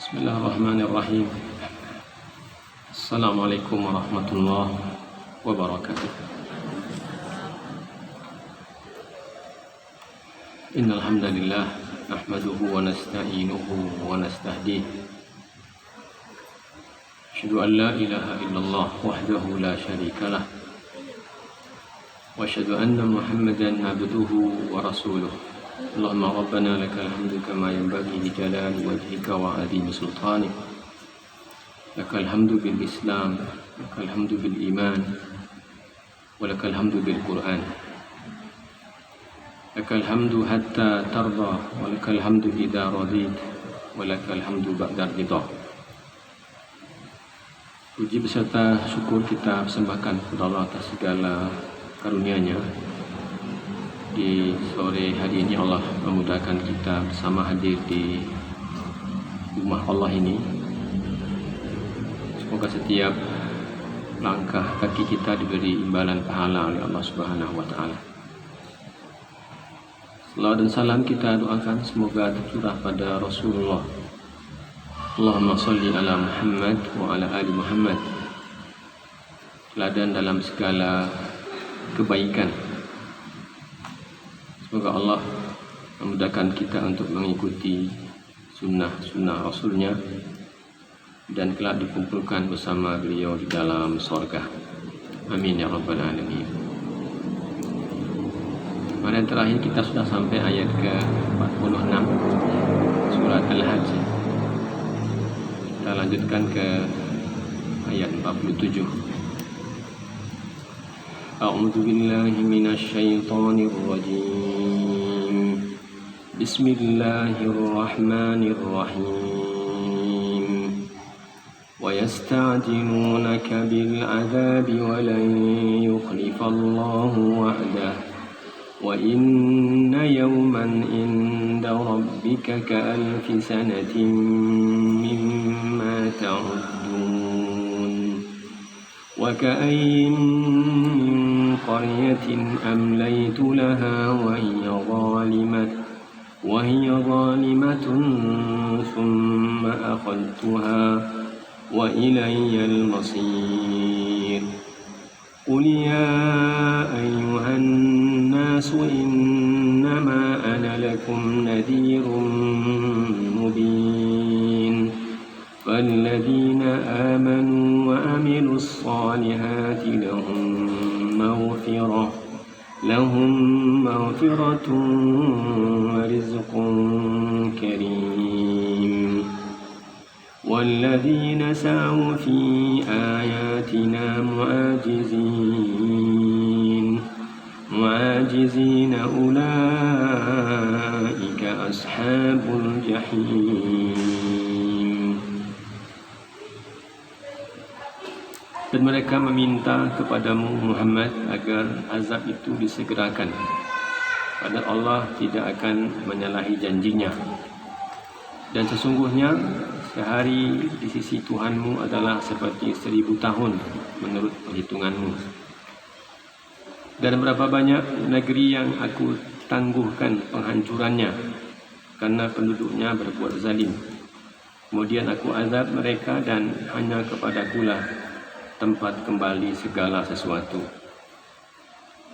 Bismillahirrahmanirrahim. Assalamualaikum warahmatullahi wabarakatuh. Innal hamdalillah nahmaduhu wa nasta'inuhu wa nastahdiih. Asyhadu an la ilaha illallah wahdahu la syarika lah. Wa asyhadu anna Muhammadan abduhu wa rasuluh. Allahumma rabbana lakal hamdu kama yanbaghi li jalali wajhika wa 'azimi sultanik. Lakal hamdu bil Islam, lakal hamdu bil iman, wa lakal hamdu bil Qur'an. Lakal hamdu hatta tarda, wa lakal hamdu idza radit, wa lakal hamdu ba'da ridha. Puji beserta syukur kita persembahkan kepada Allah atas segala karunia-Nya. Di sore hari ini Allah memudahkan kita bersama hadir di rumah Allah ini. Semoga setiap langkah kaki kita diberi imbalan pahala oleh Allah Subhanahu wa taala. Salawat dan salam kita doakan semoga tercurah pada Rasulullah. Allahumma sholli ala Muhammad wa ala ali Muhammad. Teladan dalam segala kebaikan. Semoga Allah memudahkan kita untuk mengikuti sunnah-sunnah Rasulnya dan kelak dikumpulkan bersama beliau di dalam surga. Amin ya rabbal alamin. Kemarin terakhir kita sudah sampai ayat ke-46 surat Al-Hajj. Kita lanjutkan ke ayat 47. A'udzu billahi minasy syaithanir rajim. Bismillahirrahmanirrahim. Wa yasta'jilunaka bil 'adzabi wa lan yukhlifallahu wa'dah. Wa inna yawman 'inda rabbika ka'alfi sanatin mimma ta'uddun. Wa ka'ayyin min qaryatin amlaytu laha wa hiya zalimatun thumma akhadtuha wa ilayyal masir. Qul ya ayyuhan nasu innama ana lakum nadhirun mubin. فالذين آمنوا وعملوا الصالحات لهم مغفرة ورزق كريم. والذين سعوا في آياتنا معاجزين أولئك أصحاب الجحيم. Dan mereka meminta kepadamu Muhammad agar azab itu disegerakan. Padahal Allah tidak akan menyalahi janjinya. Dan sesungguhnya sehari di sisi Tuhanmu adalah seperti 1000 tahun menurut perhitunganmu. Dan berapa banyak negeri yang aku tangguhkan penghancurannya karena penduduknya berbuat zalim. Kemudian aku azab mereka dan hanya kepadakulah tempat kembali segala sesuatu.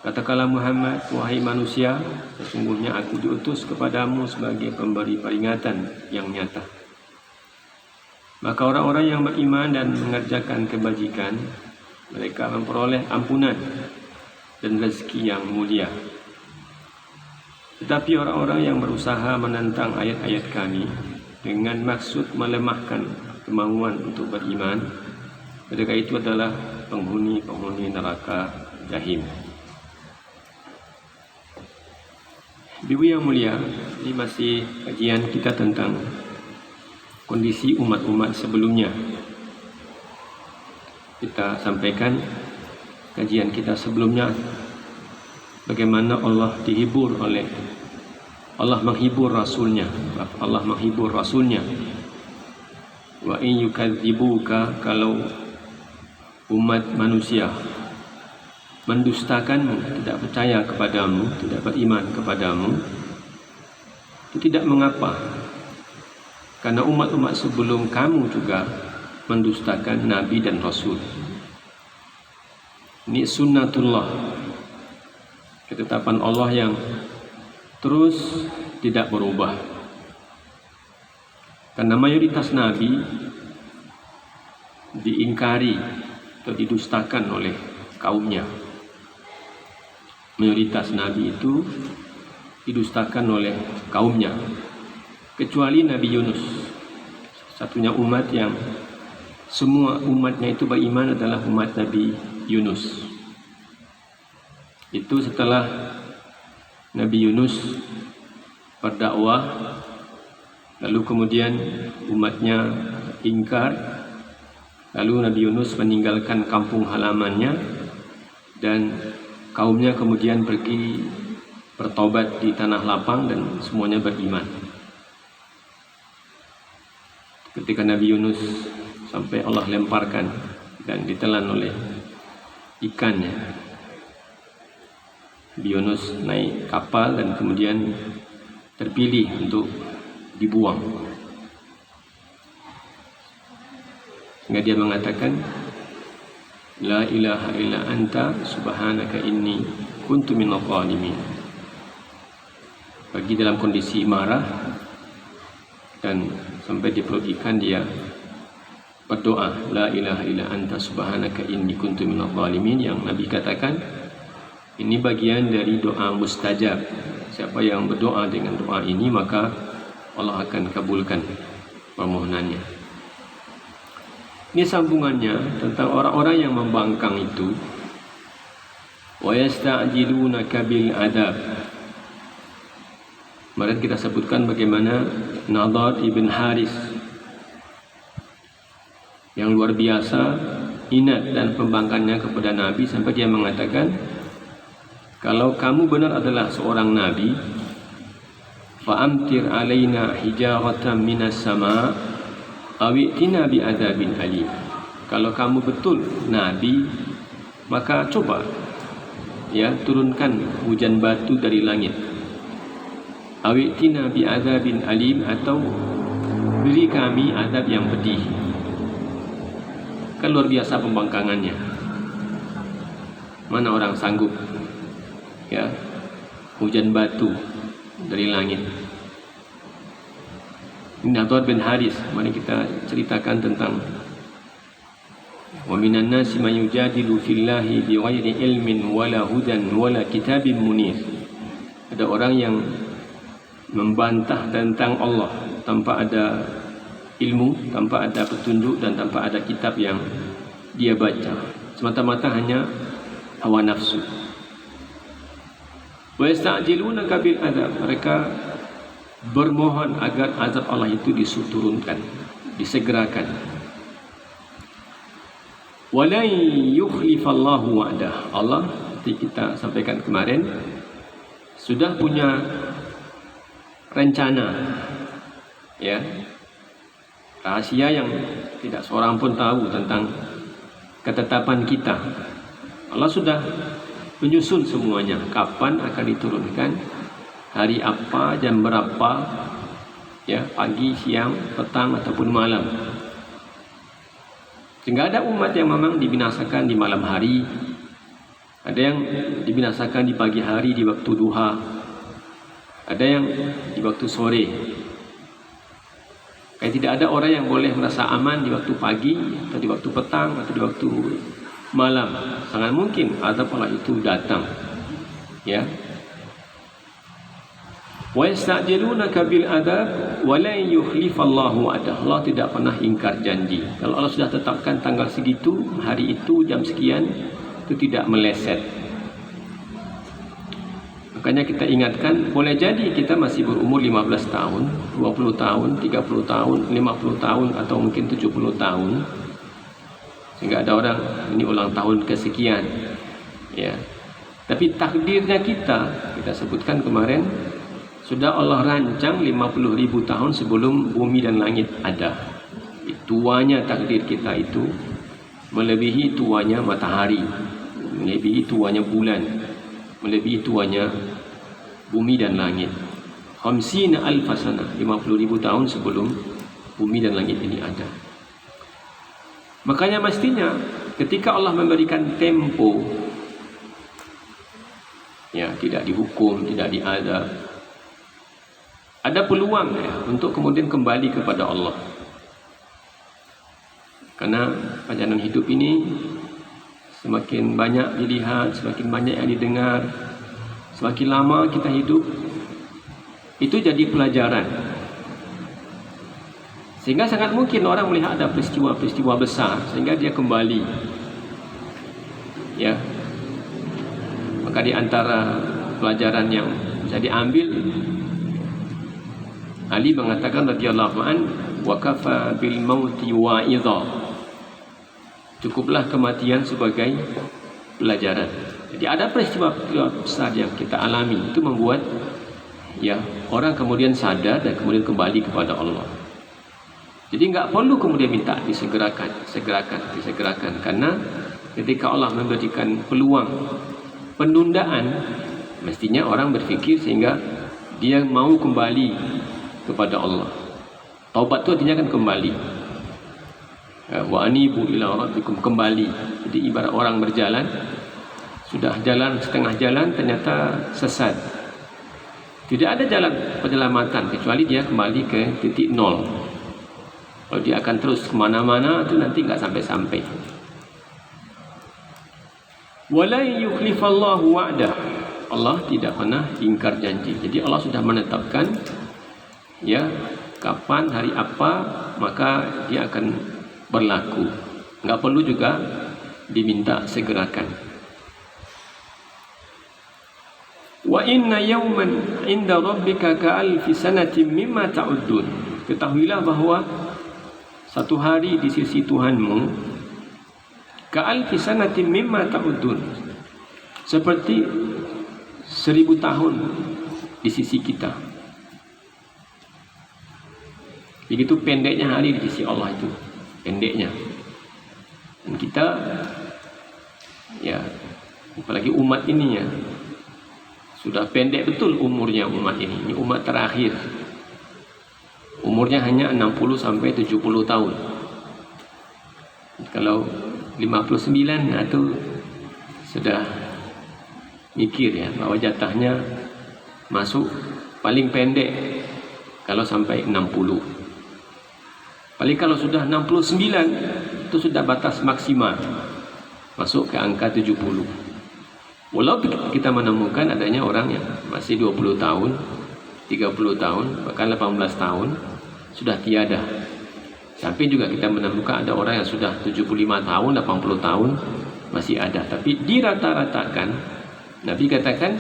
Katakanlah Muhammad, wahai manusia, sesungguhnya aku diutus kepadamu sebagai pemberi peringatan yang nyata. Maka orang-orang yang beriman dan mengerjakan kebajikan, mereka memperoleh ampunan dan rezeki yang mulia. Tetapi orang-orang yang berusaha menentang ayat-ayat kami dengan maksud melemahkan kemauan untuk beriman, mereka itu adalah penghuni neraka Jahim. Ibu yang mulia, ini masih kajian kita tentang kondisi umat-umat sebelumnya. Kita sampaikan kajian kita sebelumnya bagaimana Allah menghibur Rasulnya. Wa in yukadzibuka, kalau umat manusia mendustakanmu, tidak percaya kepadamu, tidak beriman kepadamu, itu tidak mengapa. Karena umat-umat sebelum kamu juga mendustakan Nabi dan Rasul. Ini sunnatullah, ketetapan Allah yang terus tidak berubah. Karena mayoritas Nabi diingkari atau didustakan oleh kaumnya. Mayoritas Nabi itu didustakan oleh kaumnya, kecuali Nabi Yunus, satunya umat yang semua umatnya itu beriman adalah umat Nabi Yunus. Itu setelah Nabi Yunus berdakwah, lalu kemudian umatnya ingkar, lalu Nabi Yunus meninggalkan kampung halamannya dan kaumnya kemudian pergi bertobat di tanah lapang dan semuanya beriman. Ketika Nabi Yunus sampai Allah lemparkan dan ditelan oleh ikannya, Nabi Yunus naik kapal dan kemudian terpilih untuk dibuang. Sehingga dia mengatakan, La ilaha illa anta subhanaka inni kuntu minadh dhalimin. Bagi dalam kondisi marah dan sampai di perut ikan dia berdoa, La ilaha illa anta subhanaka inni kuntu minadh dhalimin, yang Nabi katakan ini bagian dari doa mustajab. Siapa yang berdoa dengan doa ini maka Allah akan kabulkan permohonannya. Ini sambungannya tentang orang-orang yang membangkang itu. Wa yasta'jilunaka bil adab. Kemarin kita sebutkan bagaimana Nadhr ibn Haris yang luar biasa inat dan pembangkangnya kepada Nabi sampai dia mengatakan, kalau kamu benar adalah seorang Nabi, fa'amtir alaina hijaratan minas sama' awi'tina bi'adabin alim. Kalau kamu betul Nabi, maka coba turunkan hujan batu dari langit. Awi'tina bi'adabin alim, atau beri kami adab yang pedih. Kan luar biasa pembangkangannya. Mana orang sanggup hujan batu dari langit. Ini Nadhr bin Haris. Mari kita ceritakan tentang wa minan nasi man yujadilu fillahi bighairi ilmin wala hudan wala kitabim munir. Ada orang yang membantah tentang Allah tanpa ada ilmu, tanpa ada petunjuk dan tanpa ada kitab yang dia baca, semata-mata hanya hawa nafsu. Wa yasta'jilunaka bil adab. Mereka bermohon agar azab Allah itu diturunkan, disegerakan. Walan yukhlifallahu wa'dah. Allah, seperti kita sampaikan kemarin, sudah punya rencana, rahasia yang tidak seorang pun tahu tentang ketetapan kita. Allah sudah menyusun semuanya, kapan akan diturunkan, hari apa, jam berapa, pagi, siang, petang ataupun malam. Sehingga ada umat yang memang dibinasakan di malam hari, ada yang dibinasakan di pagi hari di waktu duha, ada yang di waktu sore. Kayak tidak ada orang yang boleh merasa aman di waktu pagi atau di waktu petang atau di waktu malam. Sangat mungkin azab Allah itu datang. Wa yasta'jilunaka bil adab wa la yukhlifallahu wa'dah. Allah tidak pernah ingkar janji. Kalau Allah sudah tetapkan tanggal segitu, hari itu, jam sekian, itu tidak meleset. Makanya kita ingatkan, boleh jadi kita masih berumur 15 tahun, 20 tahun, 30 tahun, 50 tahun atau mungkin 70 tahun. Sehingga ada orang ini ulang tahun kesekian. Tapi takdirnya kita sebutkan kemarin, sudah Allah rancang 50.000 tahun sebelum bumi dan langit ada. Tuanya takdir kita itu melebihi tuanya matahari, melebihi tuanya bulan, melebihi tuanya bumi dan langit. 50,000 sana, 50.000 tahun sebelum bumi dan langit ini ada. Makanya mestinya ketika Allah memberikan tempo, ya, tidak dihukum, tidak diazab, ada peluang ya, untuk kemudian kembali kepada Allah. Karena perjalanan hidup ini semakin banyak dilihat, semakin banyak yang didengar, semakin lama kita hidup, itu jadi pelajaran. Sehingga sangat mungkin orang melihat ada peristiwa-peristiwa besar sehingga dia kembali. Ya. Maka di antara pelajaran yang bisa diambil, Ali mengatakan radhiyallahu an, wa kafa bil mauti wa'idha. Cukuplah kematian sebagai pelajaran. Jadi ada peristiwa besar yang kita alami, itu membuat ya orang kemudian sadar dan kemudian kembali kepada Allah. Jadi enggak perlu kemudian minta disegerakan, karena ketika Allah memberikan peluang penundaan, mestinya orang berfikir sehingga dia mau kembali kepada Allah. Taubat itu artinya kan kembali. Wa anibu ila rabbikum, kembali. Jadi ibarat orang berjalan, sudah jalan setengah jalan ternyata sesat. Tidak ada jalan penyelamatan kecuali dia kembali ke titik nol. Kalau dia akan terus kemana-mana, itu nanti nggak sampai-sampai. Wala yukhlifallahu wa'dah. Allah tidak pernah ingkar janji. Jadi Allah sudah menetapkan ya kapan, hari apa, maka dia akan berlaku. Nggak perlu juga diminta segerakan. Wa inna yawman inda rabbika ka'alfi sanatin mimma ta'uddun. Ketahuilah bahwa satu hari di sisi Tuhanmu ka'alfi sanatin mimma ta'uddun, seperti 1000 tahun di sisi kita. Begitu pendeknya hari di sisi Allah itu, pendeknya. Dan kita ya, apalagi umat ini ya, sudah pendek betul umurnya umat ini. Ini umat terakhir. Umurnya hanya 60 sampai 70 tahun. Kalau 59 itu sudah mikir ya bahwa jatahnya masuk paling pendek kalau sampai 60. Paling kalau sudah 69 itu sudah batas maksimal masuk ke angka 70. Walau kita menemukan adanya orang yang masih 20 tahun, 30 tahun, bahkan 18 tahun sudah tiada. Sampai juga kita menemukan ada orang yang sudah 75 tahun, 80 tahun masih ada. Tapi dirata-ratakan, Nabi katakan,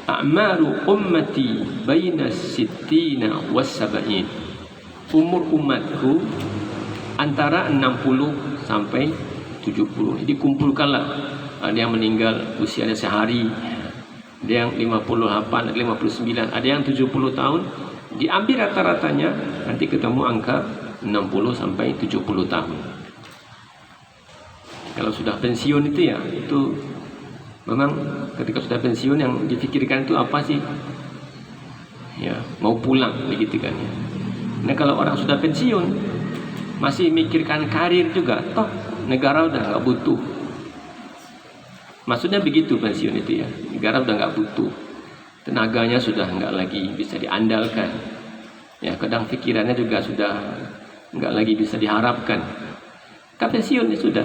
a'maru ummati baina sittina was sab'in. Umur umatku antara 60 sampai 70. Jadi kumpulkanlah, ada yang meninggal usianya sehari, ada yang 58, ada 59, ada yang 70 tahun. Diambil rata-ratanya, nanti ketemu angka 60 sampai 70 tahun. Kalau sudah pensiun itu ya, itu memang ketika sudah pensiun yang dipikirkan itu apa sih? Ya, mau pulang begitu kan ya. Nah, kalau orang sudah pensiun masih mikirkan karir juga, toh negara udah nggak butuh. Maksudnya begitu pensiun itu ya, negara udah nggak butuh, tenaganya sudah nggak lagi bisa diandalkan. Ya, kadang pikirannya juga sudah nggak lagi bisa diharapkan. Pensiun ya sudah.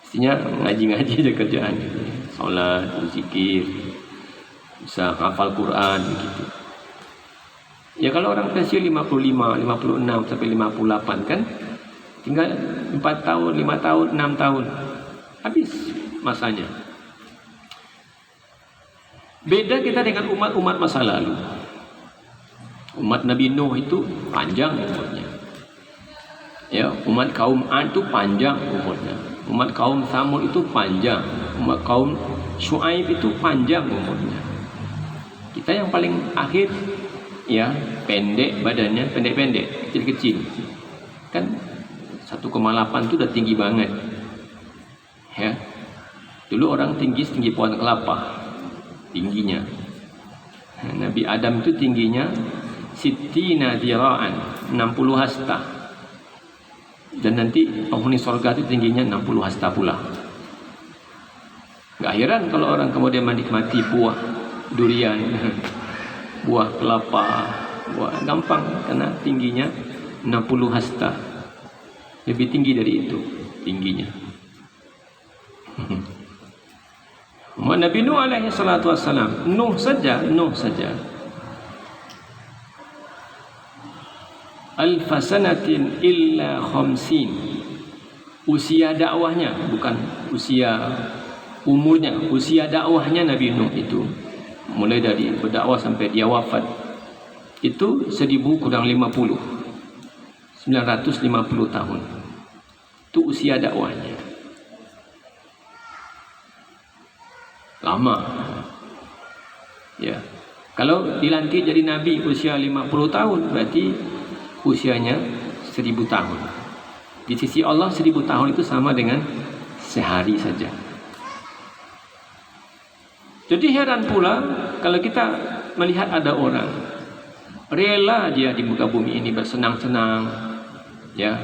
Mestinya ngaji-ngaji aja kerjaan, sholat, berzikir, bisa hafal Quran gitu. Ya kalau orang pensiun 55, 56 sampai 58 kan tinggal 4 tahun, 5 tahun, 6 tahun. Habis masanya. Beda kita dengan umat-umat masa lalu. Umat Nabi Nuh itu panjang umurnya. Ya, umat kaum Ad itu panjang umurnya. Umat kaum Samud itu panjang. Umat kaum Syuaib itu panjang umurnya. Kita yang paling akhir ya, pendek badannya, pendek-pendek, kecil-kecil. Kan 1,8 itu udah tinggi banget. Ya. Dulu orang tinggi pohon kelapa tingginya. Nabi Adam itu tingginya sittina dira'an, 60 hasta. Dan nanti penghuni surga itu tingginya 60 hasta pula. Gak heran kalau orang kemudian menikmati buah durian, buah kelapa, buah gampang karena tingginya 60 hasta. Lebih tinggi dari itu tingginya. Nabi Nuh alaihi salatu wassalam, Nuh saja alfasanatin illa khamsin, usia dakwahnya, bukan usia umurnya, usia dakwahnya Nabi Nuh itu mulai dari berdakwah sampai dia wafat itu 1000 kurang 50, 950 tahun. Itu usia dakwahnya. Lama. Ya. Kalau dilantik jadi nabi usia 50 tahun, berarti usianya 1000 tahun. Di sisi Allah 1000 tahun itu sama dengan sehari saja. Jadi heran pula kalau kita melihat ada orang rela dia di muka bumi ini bersenang-senang, ya,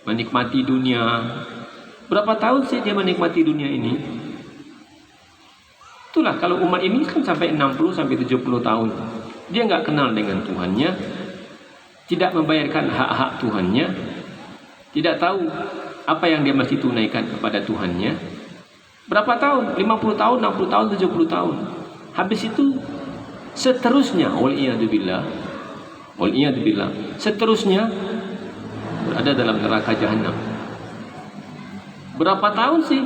menikmati dunia. Berapa tahun sih dia menikmati dunia ini? Itulah kalau umat ini kan sampai 60 sampai 70 tahun. Dia nggak kenal dengan Tuhannya, tidak membayarkan hak-hak Tuhannya, tidak tahu apa yang dia mesti tunaikan kepada Tuhannya. Berapa tahun? 50 tahun, 60 tahun, 70 tahun. Habis itu seterusnya, wal'iyadzubillah, seterusnya berada dalam neraka jahanam. Berapa tahun sih?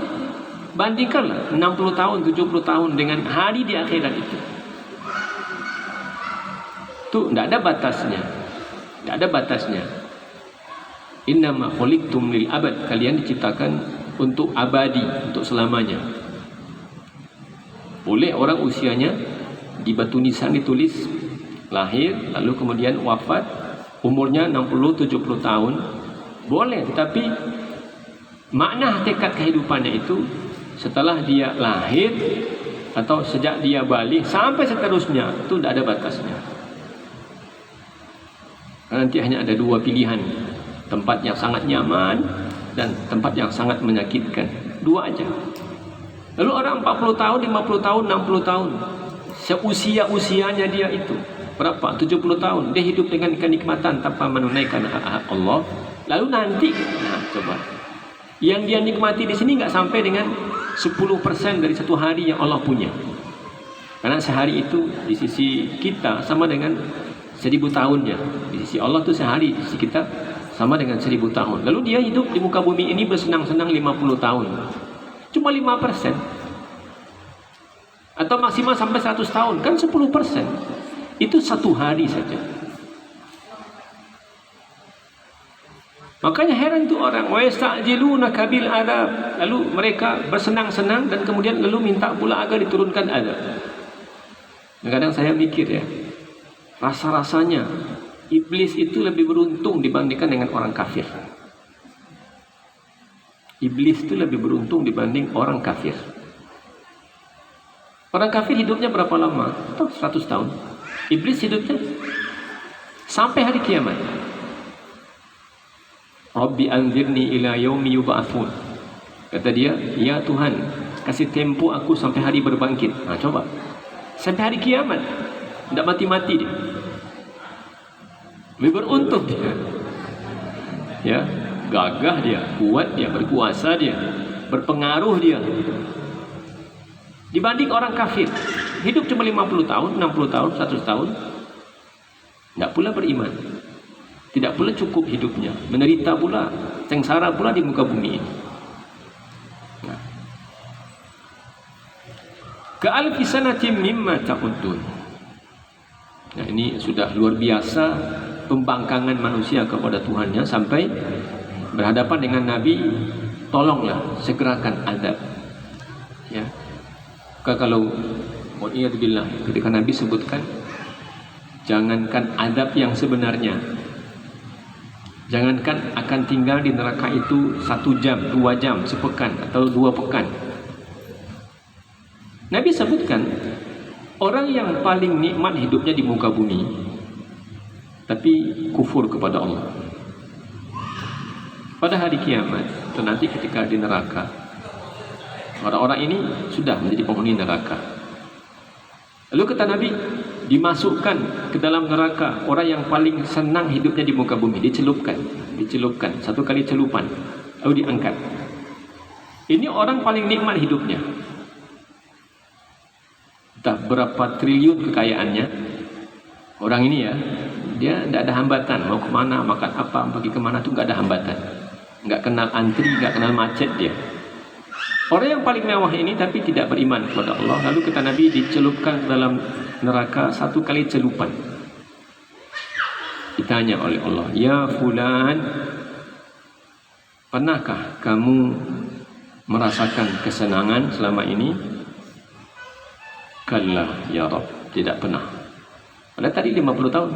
Bandingkanlah 60 tahun, 70 tahun dengan hari di akhirat itu. Itu tidak ada batasnya. Tidak ada batasnya. Innama khuliqtum lil abad. Kalian diciptakan untuk abadi, untuk selamanya. Boleh orang usianya di batu nisan ditulis lahir, lalu kemudian wafat, umurnya 60-70 tahun. Boleh, tetapi makna hakikat kehidupannya itu setelah dia lahir atau sejak dia balik sampai seterusnya, itu tidak ada batasnya. Nanti hanya ada dua pilihan, tempat yang sangat nyaman dan tempat yang sangat menyakitkan. Dua aja. Lalu orang 40 tahun, 50 tahun, 60 tahun, seusia-usianya dia itu berapa? 70 tahun. Dia hidup dengan kenikmatan tanpa menunaikan hak-hak Allah. Lalu nanti, nah coba, yang dia nikmati di sini nggak sampai dengan 10% dari satu hari yang Allah punya. Karena sehari itu di sisi kita sama dengan 1000 tahunnya. Di sisi Allah itu sehari, di sisi kita sama dengan 1000 tahun. Lalu dia hidup di muka bumi ini bersenang-senang 50 tahun. Cuma 5%. Atau maksimal sampai 100 tahun. Kan 10%. Itu satu hari saja. Makanya heran itu orang, wa yasta'jilunaka bil adzab. Lalu mereka bersenang-senang dan kemudian lalu minta pula agar diturunkan azab. Kadang saya mikir ya, rasa-rasanya iblis itu lebih beruntung dibandingkan dengan orang kafir. Iblis itu lebih beruntung dibanding orang kafir. Orang kafir hidupnya berapa lama? 100 tahun. Iblis hidupnya sampai hari kiamat. Rabbi anzirni ila yaumi yub'atsun. Kata dia, ya Tuhan, kasih tempo aku sampai hari berbangkit. Nah, coba. Sampai hari kiamat. Tidak mati-mati dia. Lebih beruntung dia. Ya, gagah dia, kuat dia, berkuasa dia, berpengaruh dia. Dibanding orang kafir, hidup cuma 50 tahun, 60 tahun, 100 tahun. Tidak pula beriman. Tidak pula cukup hidupnya, menderita pula, sengsara pula di muka bumi ini. Nah. Ka'alfi sanatin mimma ta'uddun. Nah, ini sudah luar biasa pembangkangan manusia kepada Tuhannya sampai berhadapan dengan Nabi, tolonglah segerakan azab. Ya. Kalau waliyadzubillah, ketika Nabi sebutkan jangankan azab yang sebenarnya, jangankan akan tinggal di neraka itu 1 jam, 2 jam, sepekan atau 2 pekan. Nabi sebutkan orang yang paling nikmat hidupnya di muka bumi tapi kufur kepada Allah. Pada hari kiamat, atau nanti ketika di neraka, orang-orang ini sudah menjadi penghuni neraka. Lalu kata Nabi, dimasukkan ke dalam neraka orang yang paling senang hidupnya di muka bumi, dicelupkan satu kali celupan, lalu diangkat. Ini orang paling nikmat hidupnya, entah berapa triliun kekayaannya. Orang ini ya, dia tidak ada hambatan, mau kemana, makan apa, pergi kemana tuh nggak ada hambatan, nggak kenal antri, nggak kenal macet dia. Orang yang paling mewah ini tapi tidak beriman kepada Allah. Lalu kata Nabi, dicelupkan ke dalam neraka satu kali celupan. Ditanya oleh Allah, ya fulan, pernahkah kamu merasakan kesenangan selama ini? Kalla ya Rabb, tidak pernah. Padahal tadi 50 tahun,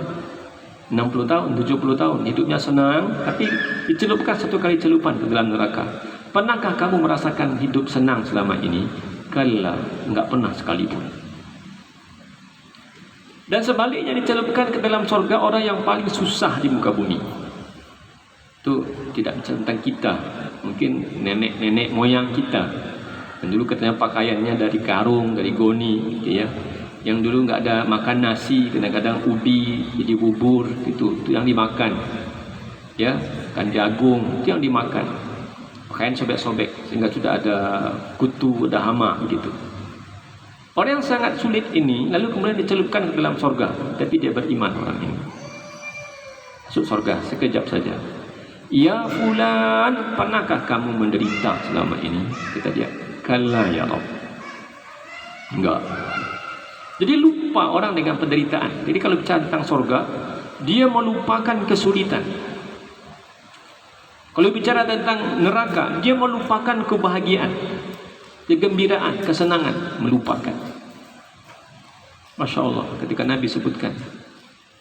60 tahun, 70 tahun hidupnya senang, tapi dicelupkan satu kali celupan ke dalam neraka. Pernahkah kamu merasakan hidup senang selama ini? Kalla, enggak pernah sekalipun. Dan sebaliknya, dicelupkan ke dalam surga orang yang paling susah di muka bumi. Itu tidak bicara tentang kita, mungkin nenek-nenek moyang kita yang dulu katanya pakaiannya dari karung, dari goni gitu ya, yang dulu nggak ada makan nasi, kadang-kadang ubi jadi bubur, itu yang dimakan ya, kan jagung itu yang dimakan, pakaian sobek-sobek sehingga sudah ada kutu, ada hama begitu. Orang yang sangat sulit ini lalu kemudian dicelupkan ke dalam surga, tapi dia beriman orang ini, masuk surga sekejap saja. Ya fulan, pernahkah kamu menderita selama ini? Kata dia, kalla ya Rabb, enggak. Jadi lupa orang dengan penderitaan. Jadi kalau bicara tentang surga, dia melupakan kesulitan. Kalau bicara tentang neraka, dia melupakan kebahagiaan, kegembiraan, kesenangan, melupakan. Masya Allah, ketika Nabi sebutkan,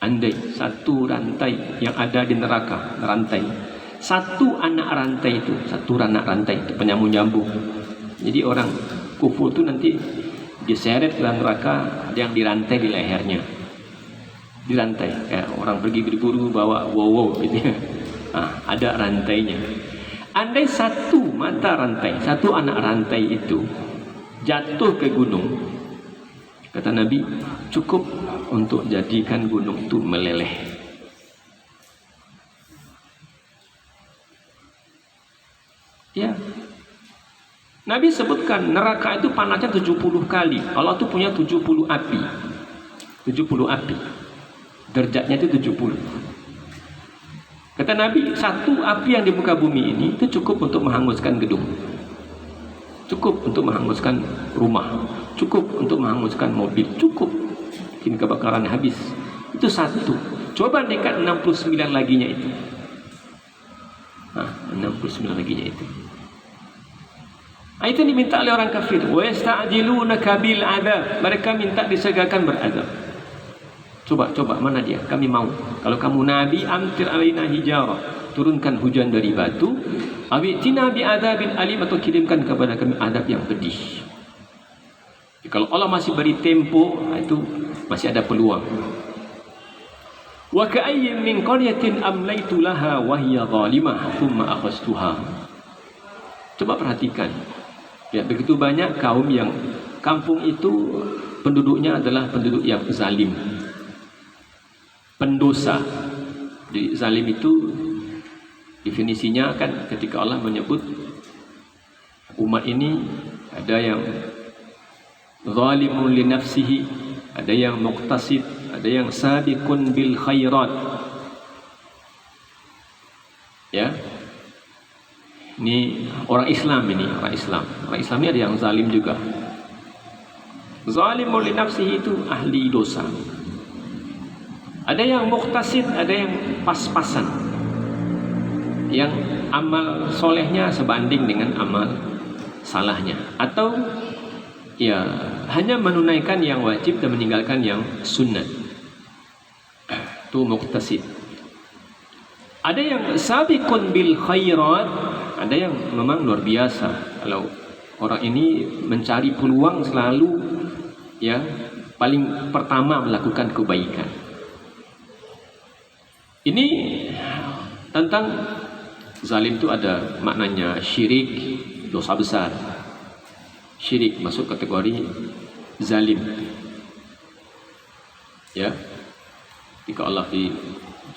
andai satu rantai yang ada di neraka, rantai, satu anak rantai itu, penyambung-nyambung. Jadi orang kufur itu nanti diseret ke dalam neraka, ada yang dirantai di lehernya, dirantai kayak orang pergi berburu bawa wow gitu ya. Ada rantainya. Andai satu mata rantai, satu anak rantai itu jatuh ke gunung, kata Nabi, cukup untuk jadikan gunung itu meleleh. Ya, Nabi sebutkan neraka itu panasnya 70 kali. Allah itu punya 70 api. 70 api. Derajatnya itu 70. Kata Nabi, satu api yang di muka bumi ini itu cukup untuk menghanguskan gedung. Cukup untuk menghanguskan rumah. Cukup untuk menghanguskan mobil. Cukup. Ini kebakaran habis. Itu satu. Coba dekat 69 laginya itu. 69 laginya itu. Itu diminta oleh orang kafir. Wa yasta'jilunaka bil adzab. Mereka minta disegerakan berazab. Coba mana dia? Kami mau. Kalau kamu nabi, amtir alaina hijara, turunkan hujan dari batu. Awitina bi adzabin alim, atau kirimkan kepada kami adab yang pedih. Kalau Allah masih beri tempo, itu masih ada peluang. Wa ka'ayyin min qaryatin amlaytu laha wa hiya zalimah thumma akhastuha. Coba perhatikan. Ya, begitu banyak kaum yang kampung itu penduduknya adalah penduduk yang zalim, pendosa. Di zalim itu definisinya kan ketika Allah menyebut umat ini, ada yang zalimun li nafsihi, ada yang muqtasid, ada yang sabiqun bil khairat. Ya. Ini orang Islam ini, orang Islam ini ada yang zalim juga. Zalimun li nafsihi itu ahli dosa. Ada yang muqtasid, ada yang pas-pasan, yang amal solehnya sebanding dengan amal salahnya, atau ya hanya menunaikan yang wajib dan meninggalkan yang sunnah. Itu muqtasid. Ada yang sabiqun bil khairat, ada yang memang luar biasa. Kalau orang ini mencari peluang selalu ya paling pertama melakukan kebaikan. Ini tentang zalim itu ada maknanya syirik, dosa besar. Syirik masuk kategori zalim. Ya. Jika Allah di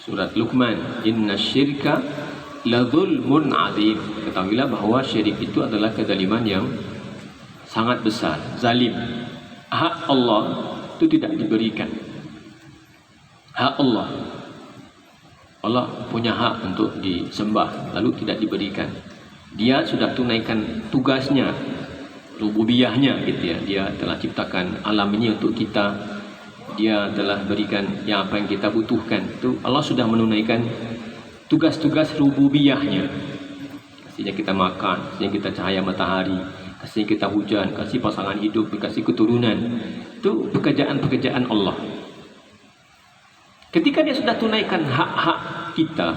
surat Luqman, "Inna syirka la dzulmun 'adzim." Ketahuilah bahwa syirik itu adalah kezaliman yang sangat besar, zalim. Hak Allah itu tidak diberikan. Hak Allah, Allah punya hak untuk disembah, lalu tidak diberikan. Dia sudah tunaikan tugasnya, rububiyahnya gitu ya. Dia telah ciptakan alam ini untuk kita. Dia telah berikan yang apa yang kita butuhkan. Itu Allah sudah menunaikan tugas-tugas rububiyahnya. Kasihnya kita makan, kasihnya kita cahaya matahari, kasih kita hujan, kasih pasangan hidup, kasih keturunan. Itu pekerjaan-pekerjaan Allah. Ketika dia sudah tunaikan hak-hak kita,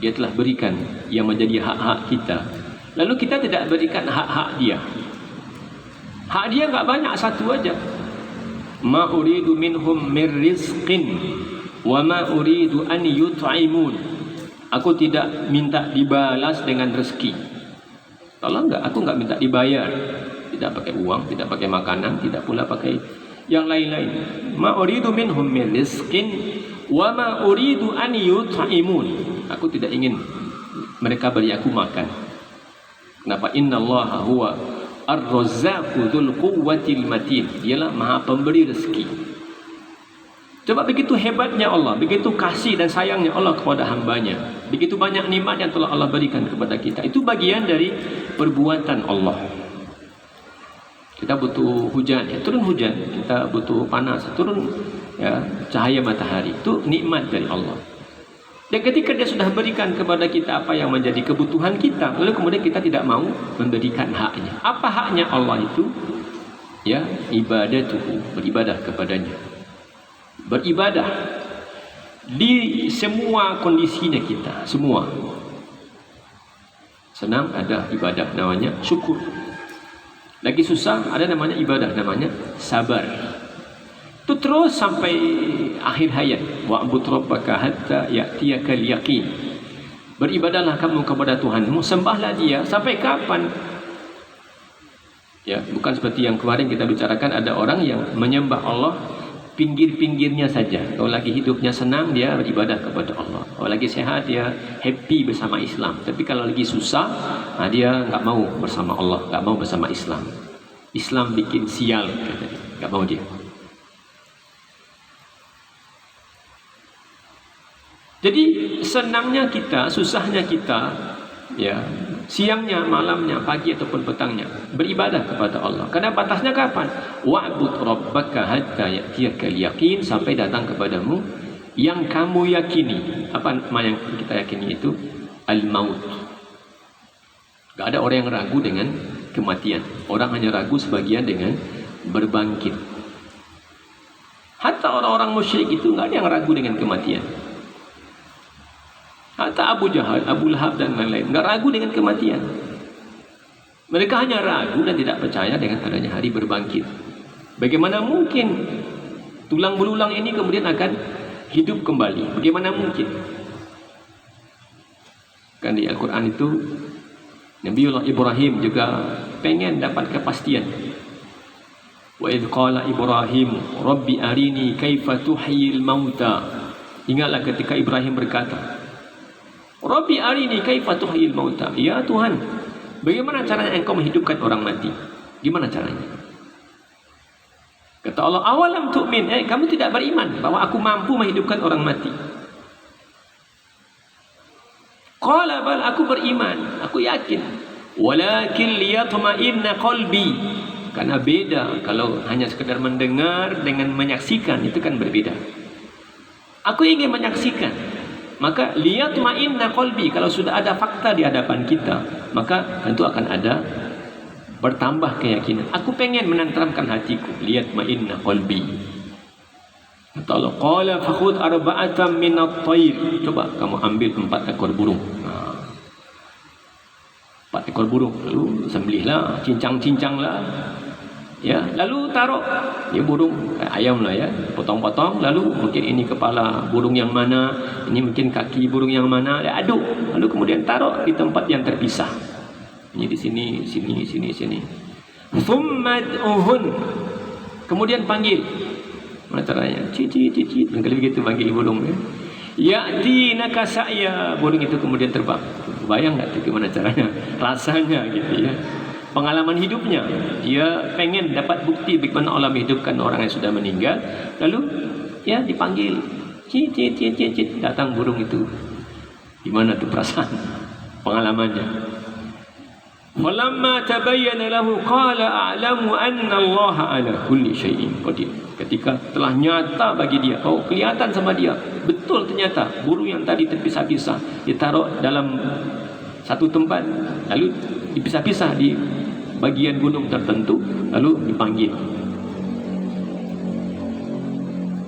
dia telah berikan yang menjadi hak-hak kita. Lalu kita tidak berikan hak-hak dia. Hak dia enggak banyak, satu aja. Ma uridu minhum mir rizqin wa ma uridu an yut'imun. Aku tidak minta dibalas dengan rezeki. Kalau enggak, aku enggak minta dibayar. Tidak pakai uang, tidak pakai makanan, tidak pula pakai yang lain-lain. Ma uridu minhum mir rizqin wa ma uridu an yut'imun. Aku tidak ingin mereka beri aku makan. Kenapa? Innallaha huwa ar-razzaqu dzul quwwatil matin. Dialah Maha Pemberi rezeki. Coba begitu hebatnya Allah, begitu kasih dan sayangnya Allah kepada hambanya. Begitu banyak nikmat yang telah Allah berikan kepada kita. Itu bagian dari perbuatan Allah. Kita butuh hujan, ya turun hujan. Kita butuh panas, turun ya cahaya matahari. Itu nikmat dari Allah. Dan ketika dia sudah berikan kepada kita apa yang menjadi kebutuhan kita, lalu kemudian kita tidak mau memberikan haknya. Apa haknya Allah itu? Ya, ibadatuhu, beribadah kepadanya. Beribadah di semua kondisinya kita, semua. Senang ada ibadah namanya syukur. Lagi susah ada namanya ibadah namanya sabar. Itu terus sampai akhir hayat. Wa'bud rabbaka hatta ya'tiyakal yaqin. Beribadahlah kamu kepada Tuhanmu, sembahlah Dia sampai kapan? Ya, bukan seperti yang kemarin kita bicarakan, ada orang yang menyembah Allah pinggir-pinggirnya saja. Kalau lagi hidupnya senang, dia beribadah kepada Allah. Kalau lagi sehat, dia happy bersama Islam. Tapi kalau lagi susah, dia nggak mau bersama Allah, nggak mau bersama Islam. Islam bikin sial, katanya. Nggak mau dia. Jadi senangnya kita, susahnya kita, ya, siangnya, malamnya, pagi ataupun petangnya, beribadah kepada Allah. Karena batasnya kapan? Wa'bud rabbaka hatta ya'tiyakal yaqin, sampai datang kepadamu yang kamu yakini. Apa yang kita yakini itu? Al-maut. Gak ada orang yang ragu dengan kematian. Orang hanya ragu sebagian dengan berbangkit. Hatta orang-orang musyrik itu gak ada yang ragu dengan kematian. Hatta Abu Jahal, Abu Lahab dan lain-lain nggak ragu dengan kematian. Mereka hanya ragu dan tidak percaya dengan adanya hari berbangkit. Bagaimana mungkin tulang belulang ini kemudian akan hidup kembali? Bagaimana mungkin? Kan di Al-Quran itu Nabiullah Ibrahim juga pengen dapat kepastian. Wa idh qala Ibrahim Rabbi arini kaifa tuhyil mauta. Ingatlah ketika Ibrahim berkata, Rabbi arini kaifa tuhyil mauta. Ya Tuhan, bagaimana caranya engkau menghidupkan orang mati? Gimana caranya? Kata Allah, awalam tu'min, kamu tidak beriman bahwa aku mampu menghidupkan orang mati? Qala bal, aku beriman, aku yakin. Walakin liyatma'inna qalbi. Karena beda kalau hanya sekedar mendengar dengan menyaksikan, itu kan berbeda. Aku ingin menyaksikan. Maka liyatma'inna qalbi, kalau sudah ada fakta di hadapan kita, maka tentu akan ada bertambah keyakinan. Aku pengen menenteramkan hatiku. Liyatma'inna qalbi. Kata Allah, qala fakhudh arba'atan minat tayr. Coba kamu ambil 4 ekor burung. 4 ekor burung, lalu sembelihlah, cincang-cincanglah. Ya, lalu taruh ya burung ayam lah ya, potong-potong, lalu mungkin ini kepala burung yang mana, ini mungkin kaki burung yang mana, ya, aduk, lalu kemudian taruh di tempat yang terpisah. Ini di sini, sini. Thummad'uhun. Kemudian panggil. Mana caranya? Cicit. Kalau begitu panggil burung ya. Ya'tinaka sa'ya. Burung itu kemudian terbang. Bayang enggak itu gimana caranya? Rasanya gitu ya. Pengalaman hidupnya, dia pengen dapat bukti bagaimana Allah menghidupkan orang yang sudah meninggal. Lalu ya dipanggil, cicit, datang burung itu. Gimana tuh perasaan pengalamannya? Walamma tabayyana lahu qala a'lamu anna Allah ala kulli syai'in qadir. Ketika telah nyata bagi dia, oh kelihatan sama dia, betul ternyata burung yang tadi terpisah-pisah ditaruh dalam satu tempat, lalu dipisah-pisah di bagian gunung tertentu, lalu dipanggil.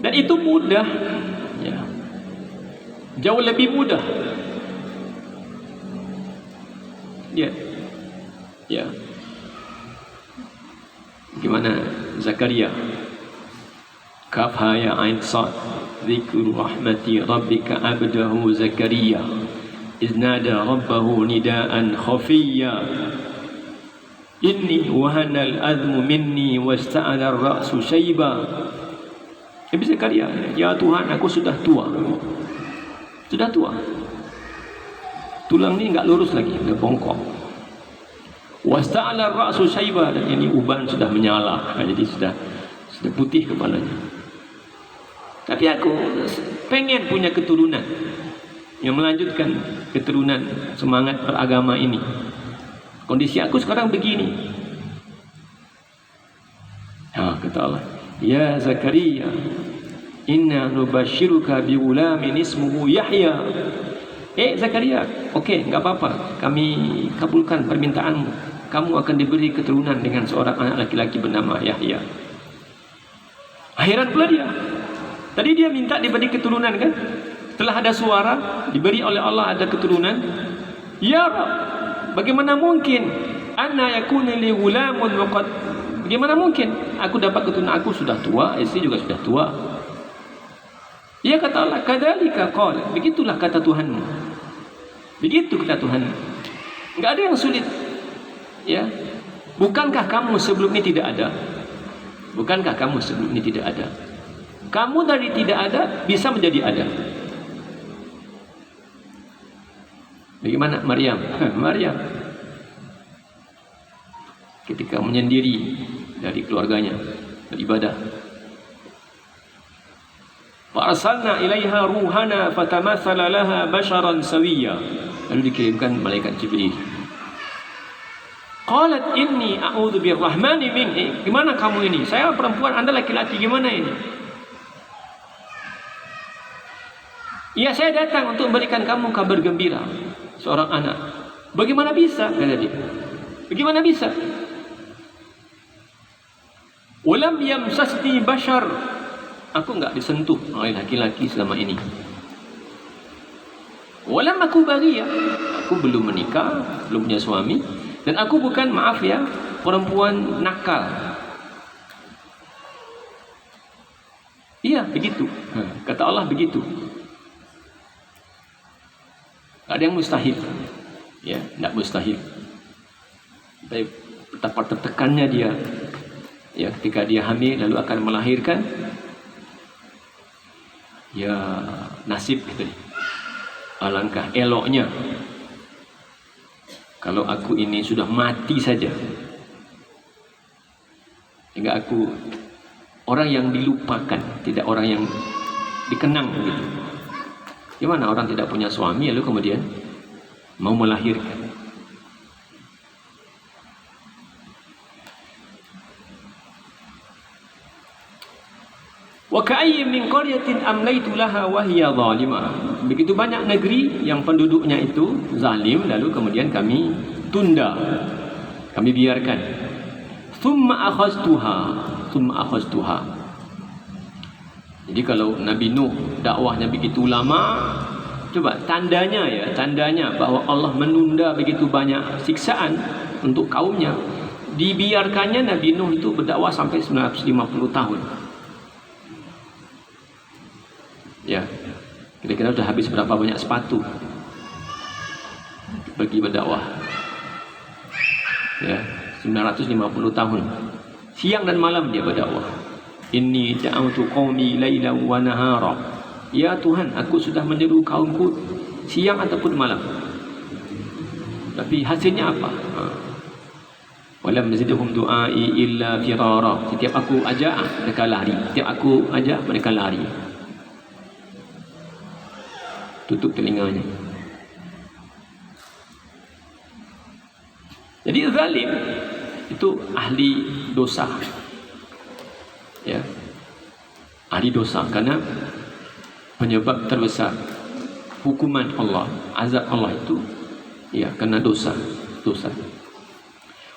Dan itu mudah, ya. Jauh lebih mudah. Ya. Gimana Zakaria? Kaf ha ya ain sad, dzikru rahmati rabbika abdahu Zakaria. Iznada rabbahu nidaan khafiyya. Inni wahanal azmu minni wasta'ala ar-ra'su syaiba. Nabi Zakaria, ya Tuhan, aku sudah tua. Sudah tua. Tulang ni enggak lurus lagi, udah bongkok. Wasta'ala ar-ra'su syaiba, dan ini uban sudah menyala. Jadi sudah putih kepalanya. Tapi aku pengen punya keturunan yang melanjutkan keturunan semangat beragama ini. Kondisi aku sekarang begini. Kata Allah, ya Zakaria, inna nubashiruka bighulamin ismuhu Yahya. Zakaria, okey, enggak apa-apa, kami kabulkan permintaanmu. Kamu akan diberi keturunan dengan seorang anak laki-laki bernama Yahya. Akhiran pula dia. Tadi dia minta diberi keturunan kan? Setelah ada suara diberi oleh Allah ada keturunan. Ya Rabb, bagaimana mungkin anna yakuna li ghulamun wa qad, bagaimana mungkin aku dapat keturunan, aku sudah tua, istri juga sudah tua. Ya kata Allah, kadzalika qala, begitulah kata Tuhanmu. Begitu kata Tuhan. Enggak ada yang sulit. Ya. Bukankah kamu sebelum ini tidak ada? Bukankah kamu sebelum ini tidak ada? Kamu dari tidak ada bisa menjadi ada. Bagaimana Maryam? Maryam ketika menyendiri dari keluarganya beribadah, fa'arsalna ilaiha ruhana fatamatsala laha basharan sawiyya, lalu dikirimkan malaikat Jibril. Qalat inni a'udzu birrahmani minki. Gimana kamu ini? Saya perempuan, Anda laki-laki, gimana ini? Ya, saya datang untuk memberikan kamu kabar gembira, seorang anak. Bagaimana bisa? Kata dia. Bagaimana bisa? Walam yamsasni bashar. Aku enggak disentuh oleh laki-laki selama ini. Walam aku baghiyah. Aku belum menikah, belum punya suami, dan aku bukan, maaf ya, perempuan nakal. Iya, begitu. Kata Allah begitu. Ada yang mustahil, ya, tidak mustahil. Tapi betapa tertekannya dia, ya, ketika dia hamil lalu akan melahirkan, ya, nasib gitu. Alangkah eloknya kalau aku ini sudah mati saja, hingga aku orang yang dilupakan, tidak orang yang dikenang begitu. Gimana orang tidak punya suami lalu kemudian mau melahirkan? Wa ka'ayyin min qaryatin amlaytu laha wa hiya zalimah. Begitu banyak negeri yang penduduknya itu zalim, lalu kemudian kami tunda, kami biarkan. Thumma akhaztuha. Jadi kalau Nabi Nuh dakwahnya begitu lama, coba tandanya bahwa Allah menunda begitu banyak siksaan untuk kaumnya. dibiarkannya Nabi Nuh itu berdakwah sampai 950 tahun. Ya, kira-kira sudah habis berapa banyak sepatu pergi berdakwah. Ya, 950 tahun. Siang dan malam dia berdakwah. Inni da'awtu qaumi lailan wa nahara. Ya Tuhan, aku sudah menyeru kaumku siang ataupun malam. Tapi hasilnya apa? Walam yazidhum du'ai illa firara. Setiap aku ajak, mereka lari. Setiap aku ajak, mereka lari. Tutup telinganya. Jadi zalim itu ahli dosa. Ya. Ahli dosa karena penyebab terbesar hukuman Allah, azab Allah itu ya karena dosa.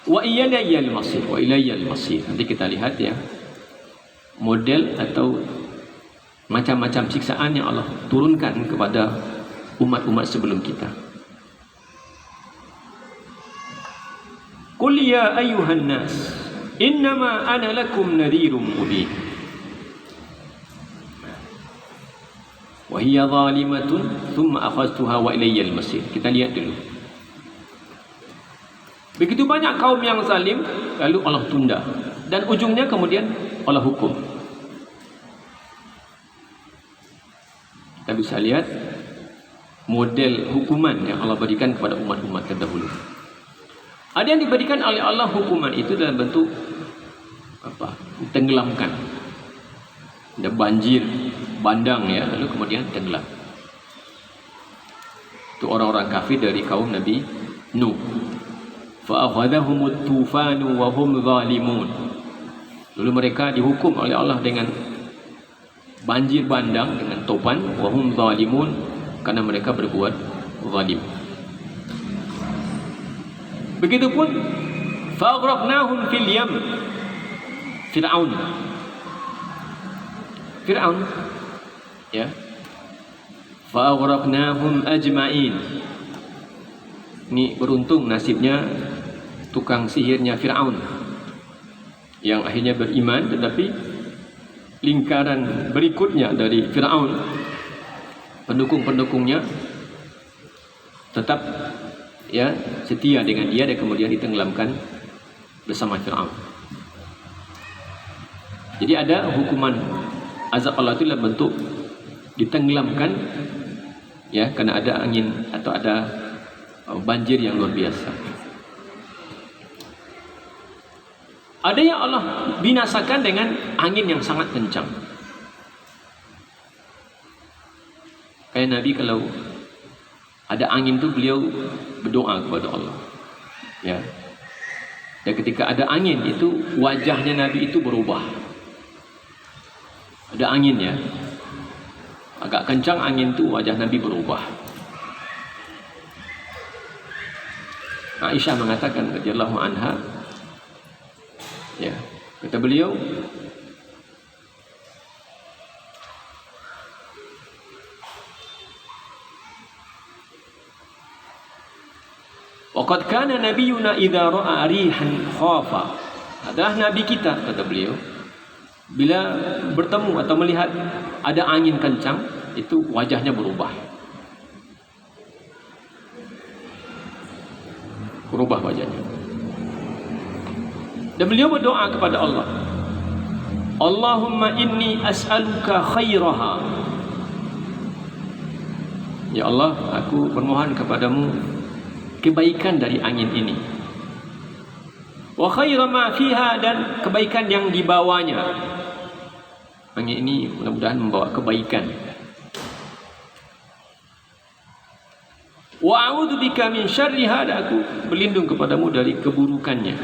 Wa ilayal masir, wa ilayal masir. Nanti kita lihat ya model atau macam-macam siksaan yang Allah turunkan kepada umat-umat sebelum kita. Qul ya ayyuhan nas innama ana lakum nadhirum mubin. Wa hiya zalimatun thumma akhadhtuha wa ilayal masir. Kita lihat dulu. Begitu banyak kaum yang zalim, lalu Allah tunda dan ujungnya kemudian Allah hukum. Kita bisa lihat model hukuman yang Allah berikan kepada umat-umat terdahulu. Ada yang diberikan oleh Allah hukuman itu dalam bentuk apa? Tenggelamkan. Ada banjir bandang ya, lalu kemudian tenggelam. Itu orang-orang kafir dari kaum Nabi Nuh. Fa akhadhahumut tufanu wa hum zalimun. Lalu mereka dihukum oleh Allah dengan banjir bandang, dengan topan, wa hum zalimun, karena mereka berbuat zalim. Begitupun fa'aghraqnahum fil yam. Fir'aun ya, fa'aghraqnahum ajma'in. Ini beruntung nasibnya tukang sihirnya Fir'aun yang akhirnya beriman, tetapi lingkaran berikutnya dari Fir'aun, pendukung-pendukungnya tetap ya setia dengan dia dan kemudian ditenggelamkan bersama Fir'aun. Jadi ada hukuman azab Allah itu dalam bentuk ditenggelamkan ya karena ada angin atau ada banjir yang luar biasa. Ada yang Allah binasakan dengan angin yang sangat kencang. Kayak Nabi kalau ada angin tu beliau berdoa kepada Allah. Ya. Dan ketika ada angin itu wajahnya Nabi itu berubah. Ada angin ya. Agak kencang angin tu wajah Nabi berubah. Aisyah mengatakan radhiyallahu anha ya, kata beliau waqad kana nabiyuna idza ra'a rihan khafa. Adalah nabi kita, kata beliau, bila bertemu atau melihat ada angin kencang itu wajahnya berubah wajahnya. Dan beliau berdoa kepada Allah, Allahumma inni as'aluka khairaha. Ya Allah, aku bermohon kepadamu kebaikan dari angin ini. Wa khaira ma fiha, dan kebaikan yang dibawanya. Angin ini mudah-mudahan membawa kebaikan. Wa a'udzu bika min syarriha, dan aku berlindung kepadamu dari keburukannya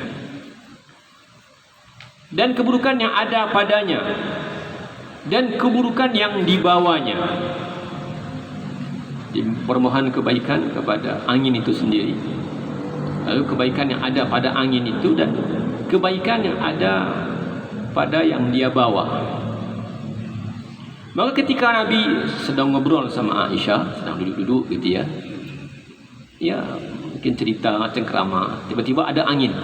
dan keburukan yang ada padanya dan keburukan yang dibawanya. Permohon kebaikan kepada angin itu sendiri, lalu kebaikan yang ada pada angin itu dan kebaikan yang ada pada yang dia bawa. Maka ketika Nabi sedang ngobrol sama Aisyah, sedang duduk-duduk gitu ya, ya mungkin cerita cengkrama, tiba-tiba ada angin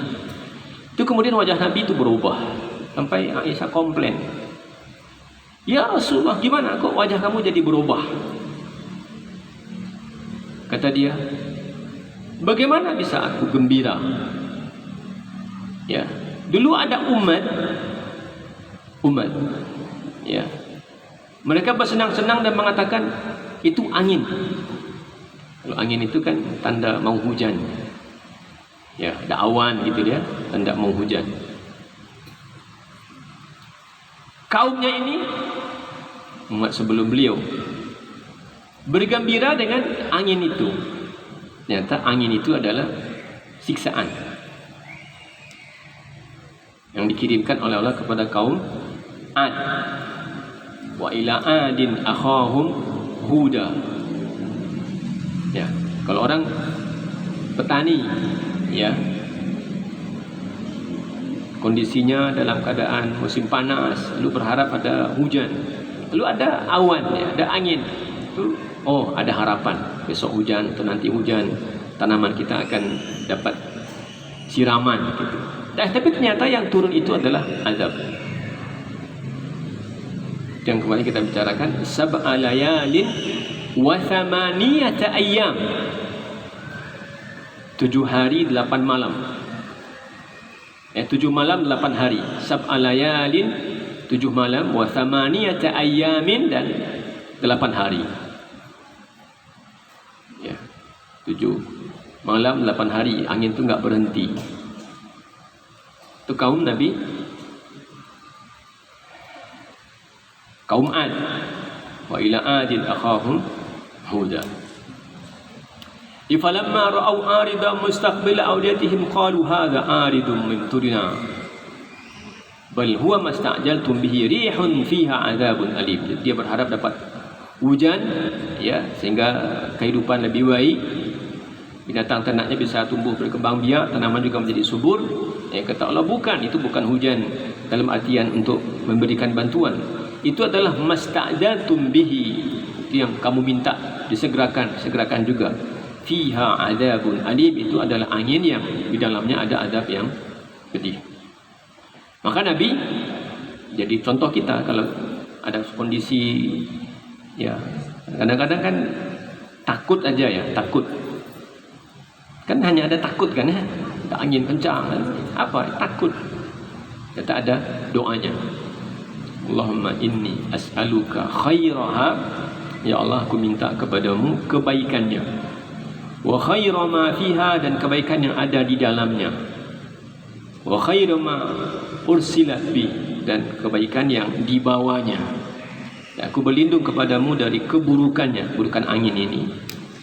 Itu kemudian wajah Nabi itu berubah sampai Aisyah komplain, "Ya Rasulullah, gimana kok wajah kamu jadi berubah?" Kata dia, "Bagaimana bisa aku gembira?" Ya, dulu ada umat, ya, mereka bersenang-senang dan mengatakan itu angin. Kalau angin itu kan tanda mau hujan. Ya, ada awan gitu dia, tanda mau hujan. Kaumnya ini, umat sebelum beliau, bergembira dengan angin itu. Ternyata angin itu adalah siksaan yang dikirimkan oleh Allah kepada kaum Ad. Wa ila adin akhahum huda. Ya, kalau orang petani, ya, kondisinya dalam keadaan musim panas, lalu berharap ada hujan, lalu ada awan, ya, ada angin, oh ada harapan besok hujan atau nanti hujan, tanaman kita akan dapat siraman gitu. Tapi ternyata yang turun itu adalah azab. Yang kemarin kita bicarakan, sab'a layalin wa thamaniyata ayyam, 7 hari 8 malam. 7 malam 8 hari. Sab'a layalin, 7 malam, wa thamaniyata ayyamin, dan 8 hari. Ya. 7 malam 8 hari, angin itu enggak berhenti. Itu kaum Nabi, kaum Ad. Wa ila adin akhahum huda. Falamma ra'aw aridan mustaqbil awdiyatihim qalu hadha aridun mimturina bal huwa masta'jaltum bihi rihun fiha adzabun alim. Dia berharap dapat hujan, ya, sehingga kehidupan lebih baik, binatang ternaknya bisa tumbuh berkembang biak, tanaman juga menjadi subur. Kata Allah, bukan, itu bukan hujan dalam artian untuk memberikan bantuan. Itu adalah masta'jaltum bihi, itu yang kamu minta disegerakan juga. Fiha adzabun alim, itu adalah angin yang di dalamnya ada azab yang pedih. Maka Nabi jadi contoh kita kalau ada kondisi, ya, kadang-kadang kan takut aja, ya, takut. Kan hanya ada takut kan, ya. Ada angin kencang, apa? Takut. Kata ada doanya. Allahumma inni as'aluka khairaha, ya Allah, aku minta kepadamu kebaikannya. Wa khaira ma fiha, dan kebaikan yang ada di dalamnya. Wa khaira ma ursilat bi, dan kebaikan yang dibawanya. Dan aku berlindung kepadamu dari keburukannya, keburukan angin ini,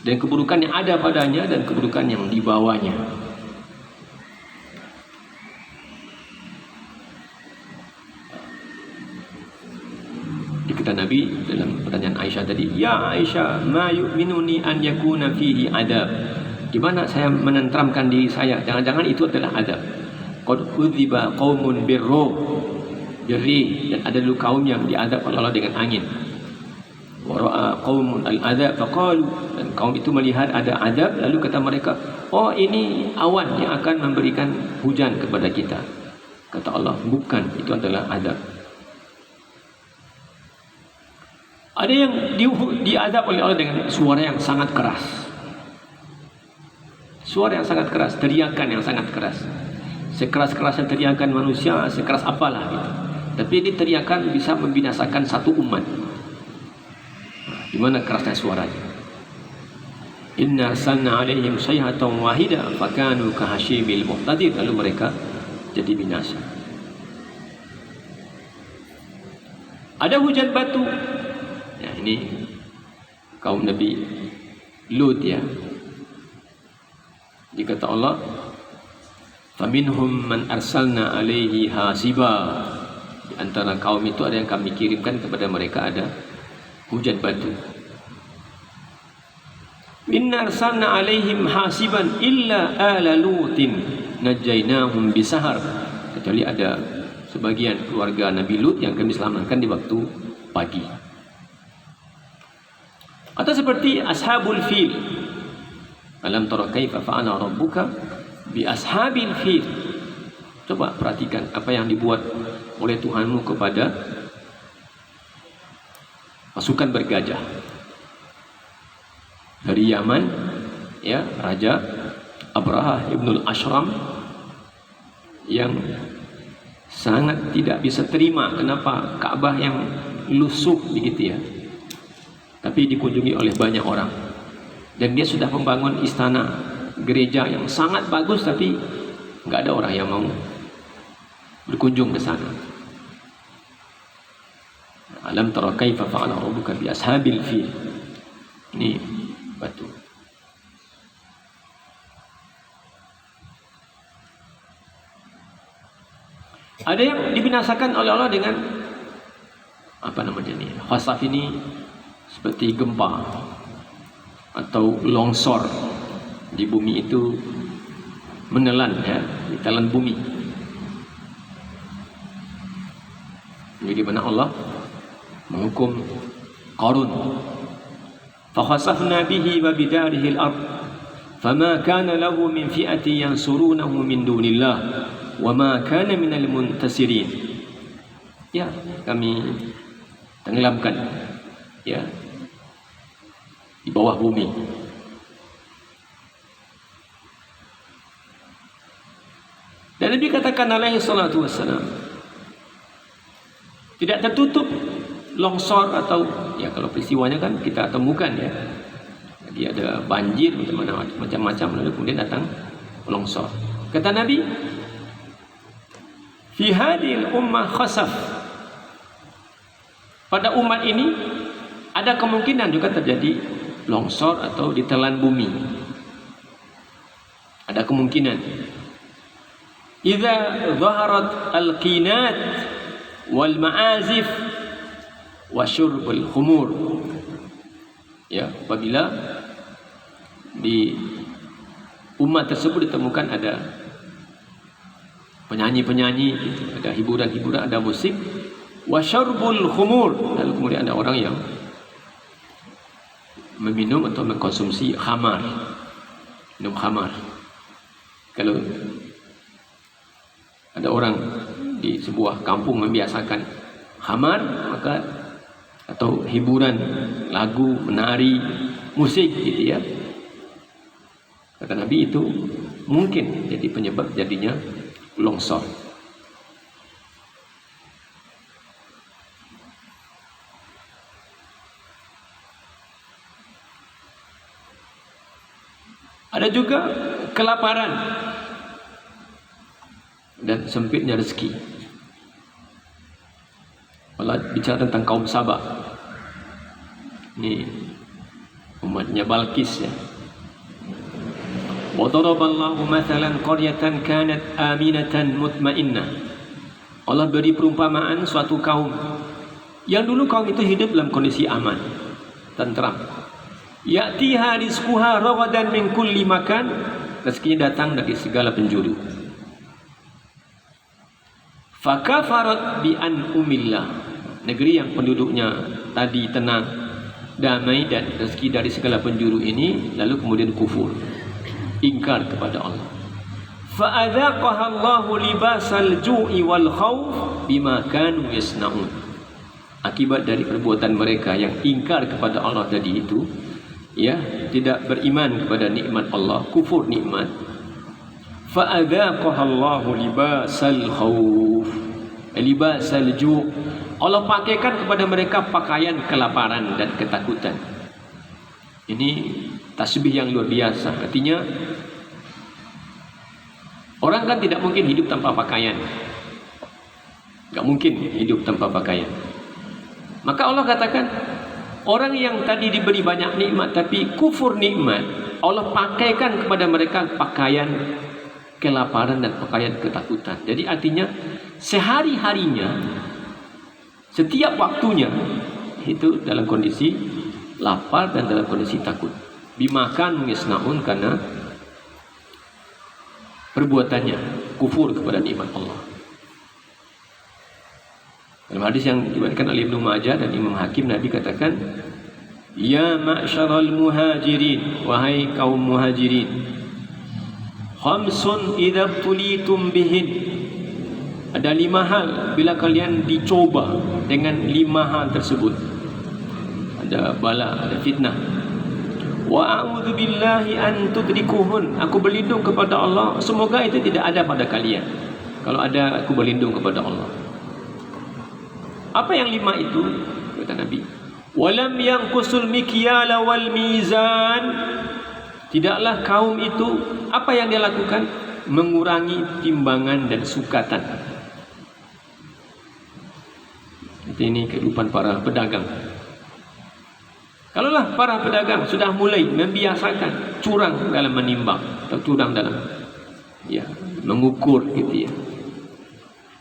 dan keburukan yang ada padanya, dan keburukan yang dibawanya. Kata Nabi dalam pertanyaan Aisyah tadi, "Ya Aisyah, ma yu'minuni an yakuna fihi adab." Di mana saya menenteramkan diri saya, jangan-jangan itu adalah adab. Qad udhiba qaumun birruh, dan ada dulu kaum yang diadab oleh Allah dengan angin. Wa ra'a qaumun al-adab faqalu, dan kaum itu melihat ada adab, lalu kata mereka, "Oh, ini awan yang akan memberikan hujan kepada kita." Kata Allah, bukan, itu adalah adab. Ada yang diazab oleh Allah dengan suara yang sangat keras. Suara yang sangat keras, teriakan yang sangat keras. Sekeras-kerasnya teriakan manusia, sekeras apalah gitu. Tapi ini teriakan bisa membinasakan satu umat. Di mana kerasnya suaranya? Inna arsalna alaihim sayhatan wahida fakanu kahashimil muhtadir, lalu mereka jadi binasa. Ada hujan batu. Ya, ini kaum Nabi Lut, ya. Dikata Allah, faminhum man arsalna alaihi hasiba, di antara kaum itu ada yang kami kirimkan kepada mereka ada hujan batu. Inna arsalna alaihim hasiban illa ala lutin najainahum bisahar, kecuali ada sebagian keluarga Nabi Lut yang kami selamatkan di waktu pagi. Atau seperti ashabul fil, alam tara kaifa fa'ala rabbuka bi ashabil fil. Coba perhatikan apa yang dibuat oleh Tuhanmu kepada pasukan bergajah dari Yaman, ya, Raja Abraha ibnul Ashram yang sangat tidak bisa terima kenapa Ka'bah yang lusuh begitu ya, tapi dikunjungi oleh banyak orang, dan dia sudah membangun istana gereja yang sangat bagus, tapi nggak ada orang yang mau berkunjung ke sana. Alam tara kaifa fa'ala rabbuka bi ashabil fil. Ini batu. Ada yang dibinasakan oleh Allah dengan apa namanya ini? Khasaf ini seperti gempa atau longsor di bumi itu menelan, ya, ditelan bumi. Jadi mana Allah menghukum Qarun. Fa khasafna bihi wa bidarihi al-ard fama kana lahu min fi'ati yansurunahu min dunillah wa ma kana minal muntasirin. Ya, kami tenggelamkan, ya, di bawah bumi. Dan Nabi katakan alaihi salatu wassalam, tidak tertutup longsor atau, ya, kalau peristiwanya kan kita temukan, ya, jadi ada banjir macam-macam, lalu kemudian datang longsor. Kata Nabi, fi hadhil ummah khasaf, pada umat ini ada kemungkinan juga terjadi longsor atau ditelan bumi. Ada kemungkinan. Idza zaharat al-qinat wal ma'azif wa syurbul khumur. Ya, apabila di umat tersebut ditemukan ada penyanyi-penyanyi, ada hiburan-hiburan, ada musik, wa syurbul khumur, lalu kemudian ada orang yang meminum atau mengkonsumsi khamar, minum khamar. Kalau ada orang di sebuah kampung membiasakan khamar, maka atau hiburan, lagu, menari, musik gitu ya, kata Nabi itu mungkin jadi penyebab jadinya longsor. Ada juga kelaparan dan sempitnya rezeki. Allah bicara tentang kaum Sabah. Ini umatnya Balqis, ya. Wa daraballahu mathalan qaryatan kanat aminatan mutmainnah. Allah beri perumpamaan suatu kaum yang dulu kaum itu hidup dalam kondisi aman, tentram. Ya'tiha rizquha ragadan min kulli makan, rezekinya datang dari segala penjuru. Fakafarat bi an'umillah, negeri yang penduduknya tadi tenang, damai dan rezeki dari segala penjuru ini, lalu kemudian kufur, ingkar kepada Allah. Fa'adzaqaha Allahu libasal ju'i wal khauf bima kanu yasnaun. Akibat dari perbuatan mereka yang ingkar kepada Allah tadi itu, ya, tidak beriman kepada nikmat Allah, kufur nikmat. Fa'adzaqaha Allahu libasal khauf, libasal ju'. Allah pakaikan kepada mereka pakaian kelaparan dan ketakutan. Ini tasbih yang luar biasa. Artinya orang kan tidak mungkin hidup tanpa pakaian. Gak mungkin hidup tanpa pakaian. Maka Allah katakan, orang yang tadi diberi banyak nikmat tapi kufur nikmat, Allah pakaikan kepada mereka pakaian kelaparan dan pakaian ketakutan. Jadi artinya sehari-harinya, setiap waktunya itu dalam kondisi lapar dan dalam kondisi takut. Bimakan yasnaun, karena perbuatannya kufur kepada nikmat Allah. Dalam hadis yang diriwayatkan oleh Ibnu Majah dan Imam Hakim, Nabi katakan, ya ma'syaral muhajirin, wahai kaum muhajirin, khamsun idza tulitum bihin Ada 5 hal bila kalian dicoba dengan 5 hal tersebut. Ada bala, ada fitnah. Wa a'udzu billahi an tudrikuhun. Aku berlindung kepada Allah semoga itu tidak ada pada kalian. Kalau ada, aku berlindung kepada Allah. Apa yang 5 itu? Kata Nabi, walam yanqusul mikyala wal mizan. Tidaklah kaum itu, apa yang dia lakukan? Mengurangi timbangan dan sukatan. Ini kehidupan para pedagang. Kalaulah para pedagang sudah mulai membiasakan curang dalam menimbang atau curang dalam mengukur gitu ya.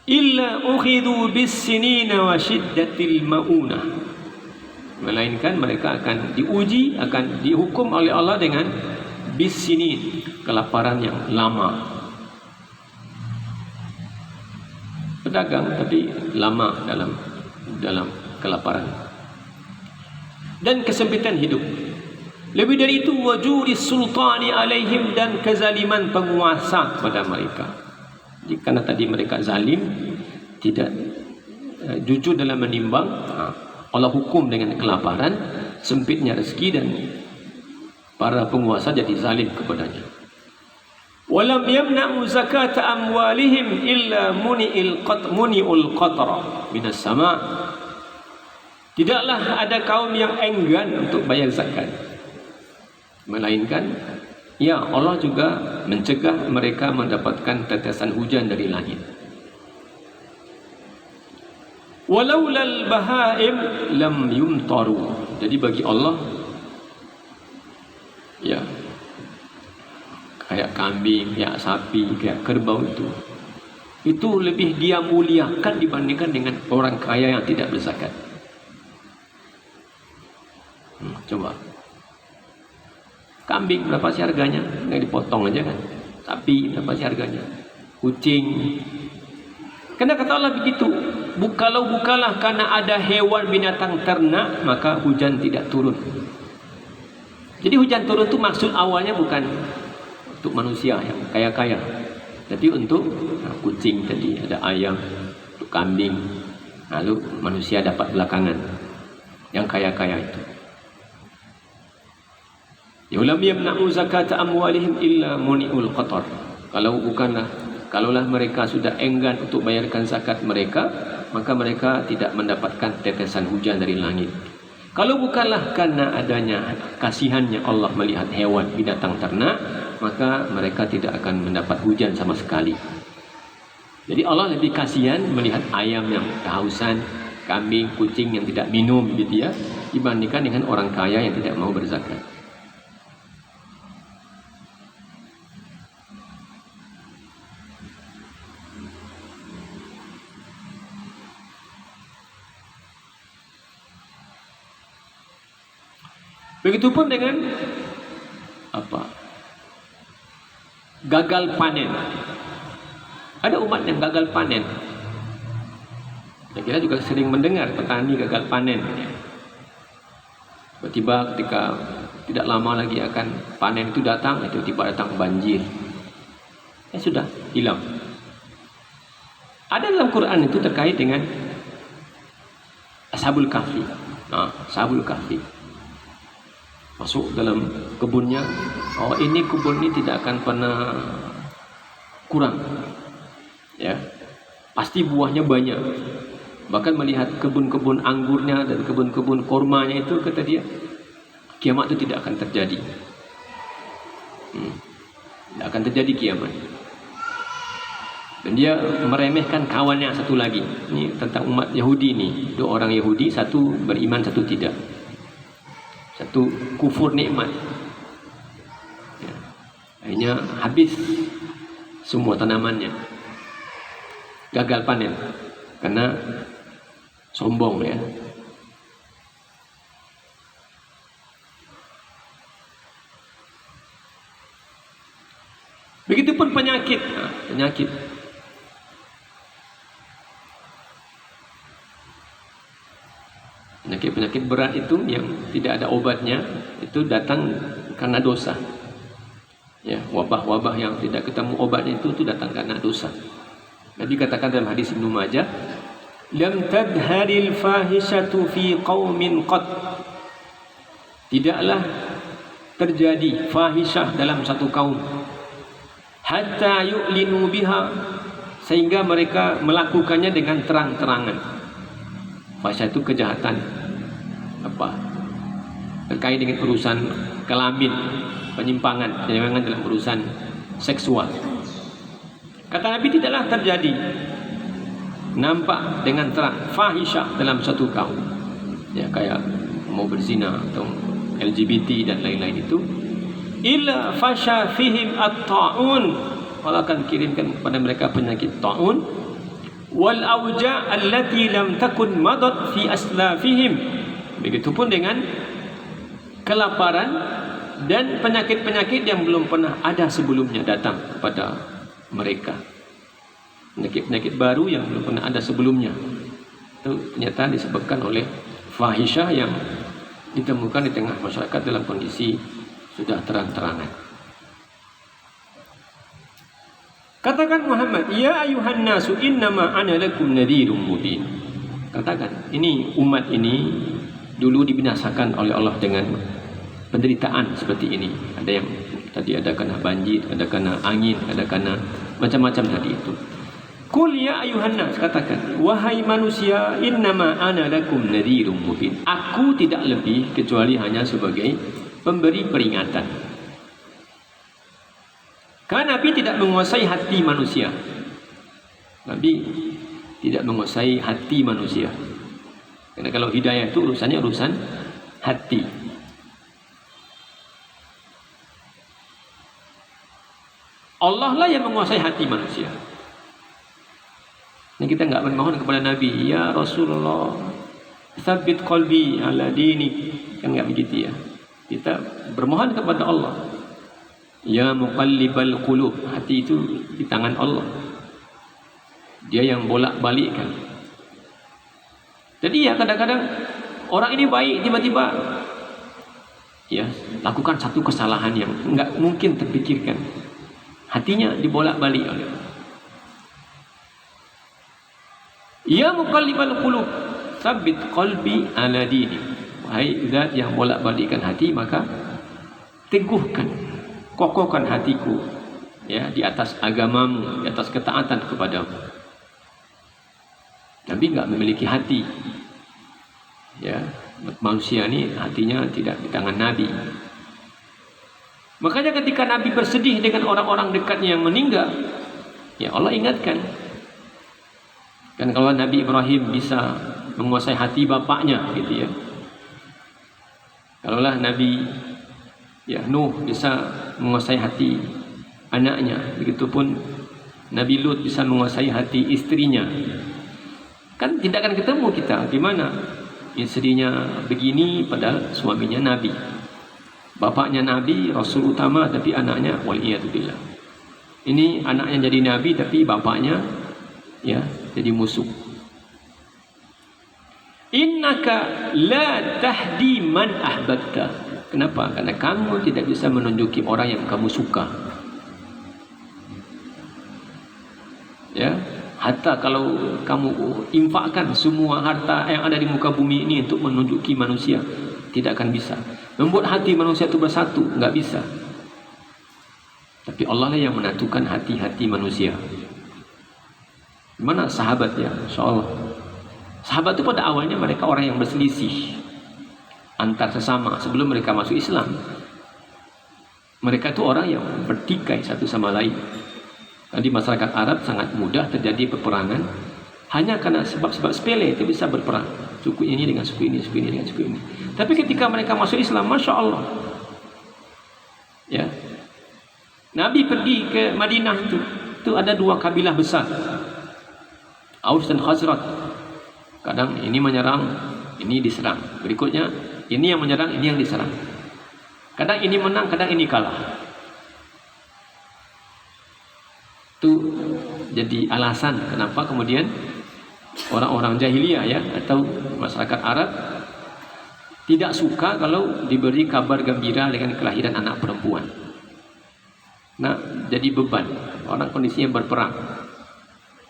Illa ukhidhu bis-sinina wa shiddatil maunah. Melainkan mereka akan diuji, akan dihukum oleh Allah dengan bis-sinin, kelaparan yang lama. Pedagang tapi lama dalam kelaparan dan kesempitan hidup. Lebih dari itu, wajuri sultani alaihim, dan kezaliman penguasa pada mereka. Karena tadi mereka zalim, tidak jujur dalam menimbang, Allah hukum dengan kelaparan, sempitnya rezeki, dan para penguasa jadi zalim kepadanya. Walam yamna'u zakata amwalihim illa muni'ul qatra minas sama'. Tidaklah ada kaum yang enggan untuk bayar zakat, melainkan Allah juga mencegah mereka mendapatkan tetesan hujan dari langit. Walaulal bahaim lam yumtaru. Jadi bagi Allah, kayak kambing, kayak sapi, kayak kerbau itu lebih dia muliakan dibandingkan dengan orang kaya yang tidak berzakat. Coba, kambing berapa sih harganya? Nggak dipotong aja kan? Sapi berapa sih harganya? Kucing. Karena kata Allah begitu, bukalah karena ada hewan binatang ternak, maka hujan tidak turun. Jadi hujan turun itu maksud awalnya bukan untuk manusia yang kaya-kaya, tapi untuk kucing tadi, ada ayam, untuk kambing, lalu manusia dapat belakangan, yang kaya-kaya itu. Yulam yamna'u zakata amwalihim illa muni'ul qatar. Kalaulah mereka sudah enggan untuk bayarkan zakat mereka, maka mereka tidak mendapatkan tetesan hujan dari langit. Kalau bukanlah karena adanya kasihannya Allah melihat hewan binatang ternak, maka mereka tidak akan mendapat hujan sama sekali. Jadi Allah lebih kasihan melihat ayam yang kehausan, kambing, kucing yang tidak minum gitu ya, dibandingkan dengan orang kaya yang tidak mau berzakat. Begitupun dengan gagal panen. Ada umat yang gagal panen. Kita juga sering mendengar petani gagal panen. Tiba-tiba ketika tidak lama lagi akan panen itu datang, tiba-tiba datang banjir. Sudah hilang. Ada dalam Quran itu terkait dengan Ashabul Kahfi. Ashabul Kahfi masuk dalam kebunnya. Ini kebun ini tidak akan pernah kurang, pasti buahnya banyak. Bahkan melihat kebun-kebun anggurnya dan kebun-kebun kormanya itu, kata dia, kiamat itu tidak akan terjadi. Tidak akan terjadi kiamat. Dan dia meremehkan kawannya satu lagi. Ini tentang umat Yahudi ini. 2 orang Yahudi, satu beriman, satu tidak. Satu kufur nikmat. Akhirnya habis semua tanamannya. Gagal panen karena sombong ya. Begitupun penyakit. Penyakit berat itu yang tidak ada obatnya, itu datang karena dosa. Wabah-wabah yang tidak ketemu obatnya itu datang karena dosa. Nabi katakan dalam hadis Ibnu Majah, lam tadharil fahishatu fi qaumin qat. Tidaklah terjadi fahisyah dalam satu kaum hatta yu'linu biha, sehingga mereka melakukannya dengan terang-terangan. Fahisyah itu kejahatan apa? Terkait dengan urusan kelamin, penyimpangan dalam urusan seksual. Kata Nabi, tidaklah terjadi nampak dengan terang fahisyah dalam satu kaum, ya kayak mau berzina atau LGBT dan lain-lain itu, illa fasha fihim at-ta'un, Allah akan kirimkan kepada mereka penyakit ta'un, wal auja' allati lam takun madat fi aslafihim, begitupun dengan kelaparan dan penyakit-penyakit yang belum pernah ada sebelumnya datang kepada mereka. Penyakit-penyakit baru yang belum pernah ada sebelumnya. Itu ternyata disebabkan oleh fahisyah yang ditemukan di tengah masyarakat dalam kondisi sudah terang-terangan. Katakan Muhammad, ya ayuhan nasu innama ana lakum nadhirum mubin. Katakan, ini umat ini dulu dibinasakan oleh Allah dengan penderitaan seperti ini. Ada yang tadi ada kena banjir, ada kena angin, ada kena macam-macam tadi itu. Qul ya ayuhan nas, katakan, wahai manusia, innama ana lakum nadhirum mubin. Aku tidak lebih kecuali hanya sebagai pemberi peringatan. Karena Nabi tidak menguasai hati manusia. Nabi tidak menguasai hati manusia. Karena kalau hidayah itu urusannya urusan hati. Allah lah yang menguasai hati manusia. Dan kita enggak memohon kepada Nabi, ya Rasulullah, tsabbit qalbi ala dini. Kan enggak begitu ya. Kita bermohon kepada Allah. Ya muqallibal qulub, hati itu di tangan Allah. Dia yang bolak-balikkan. Jadi ya kadang-kadang orang ini baik, tiba-tiba ya lakukan satu kesalahan yang enggak mungkin terpikirkan. Hatinya dibolak-balik oleh Allah. Ya muqallibal qulub, tsabbit qalbi ala dini. Wahai zat yang bolak-balikkan hati, maka teguhkan, kokohkan hatiku ya di atas agamamu, di atas ketaatan kepadamu. Nabi enggak memiliki hati. Ya, manusia ini hatinya tidak di tangan Nabi. Makanya ketika Nabi bersedih dengan orang-orang dekatnya yang meninggal, ya Allah ingatkan. Kan kalau Nabi Ibrahim bisa menguasai hati bapaknya gitu ya. Kalaulah Nabi ya Nuh bisa menguasai hati anaknya, begitupun Nabi Lut bisa menguasai hati istrinya. Kan tidak akan ketemu kita gimana istrinya begini padahal suaminya Nabi. Bapaknya Nabi, Rasul utama, tapi anaknya waliyadzubillah. Ini anaknya jadi Nabi tapi bapaknya ya jadi musuh. Innaka la tahdi man ahbabta. Kenapa? Karena kamu tidak bisa menunjuki orang yang kamu suka. Ya, hatta kalau kamu infakkan semua harta yang ada di muka bumi ini untuk menunjuki manusia, tidak akan bisa. Membuat hati manusia itu bersatu, enggak bisa. Tapi Allah lah yang menatukan hati-hati manusia. Mana sahabat ya, insyaallah. Sahabat itu pada awalnya mereka orang yang berselisih antar sesama sebelum mereka masuk Islam. Mereka itu orang yang bertikai satu sama lain. Di masyarakat Arab sangat mudah terjadi peperangan hanya karena sebab-sebab sepele itu bisa berperang. Suku ini dengan suku ini, suku ini dengan suku ini. Tapi ketika mereka masuk Islam, Masya Allah, ya, Nabi pergi ke Madinah itu ada dua kabilah besar, Aus dan Khazraj. Kadang ini menyerang, ini diserang. Berikutnya ini yang menyerang, ini yang diserang. Kadang ini menang, kadang ini kalah. Itu jadi alasan kenapa kemudian orang-orang jahiliyah ya atau masyarakat Arab tidak suka kalau diberi kabar gembira dengan kelahiran anak perempuan. Nah, jadi beban. Orang kondisinya berperang.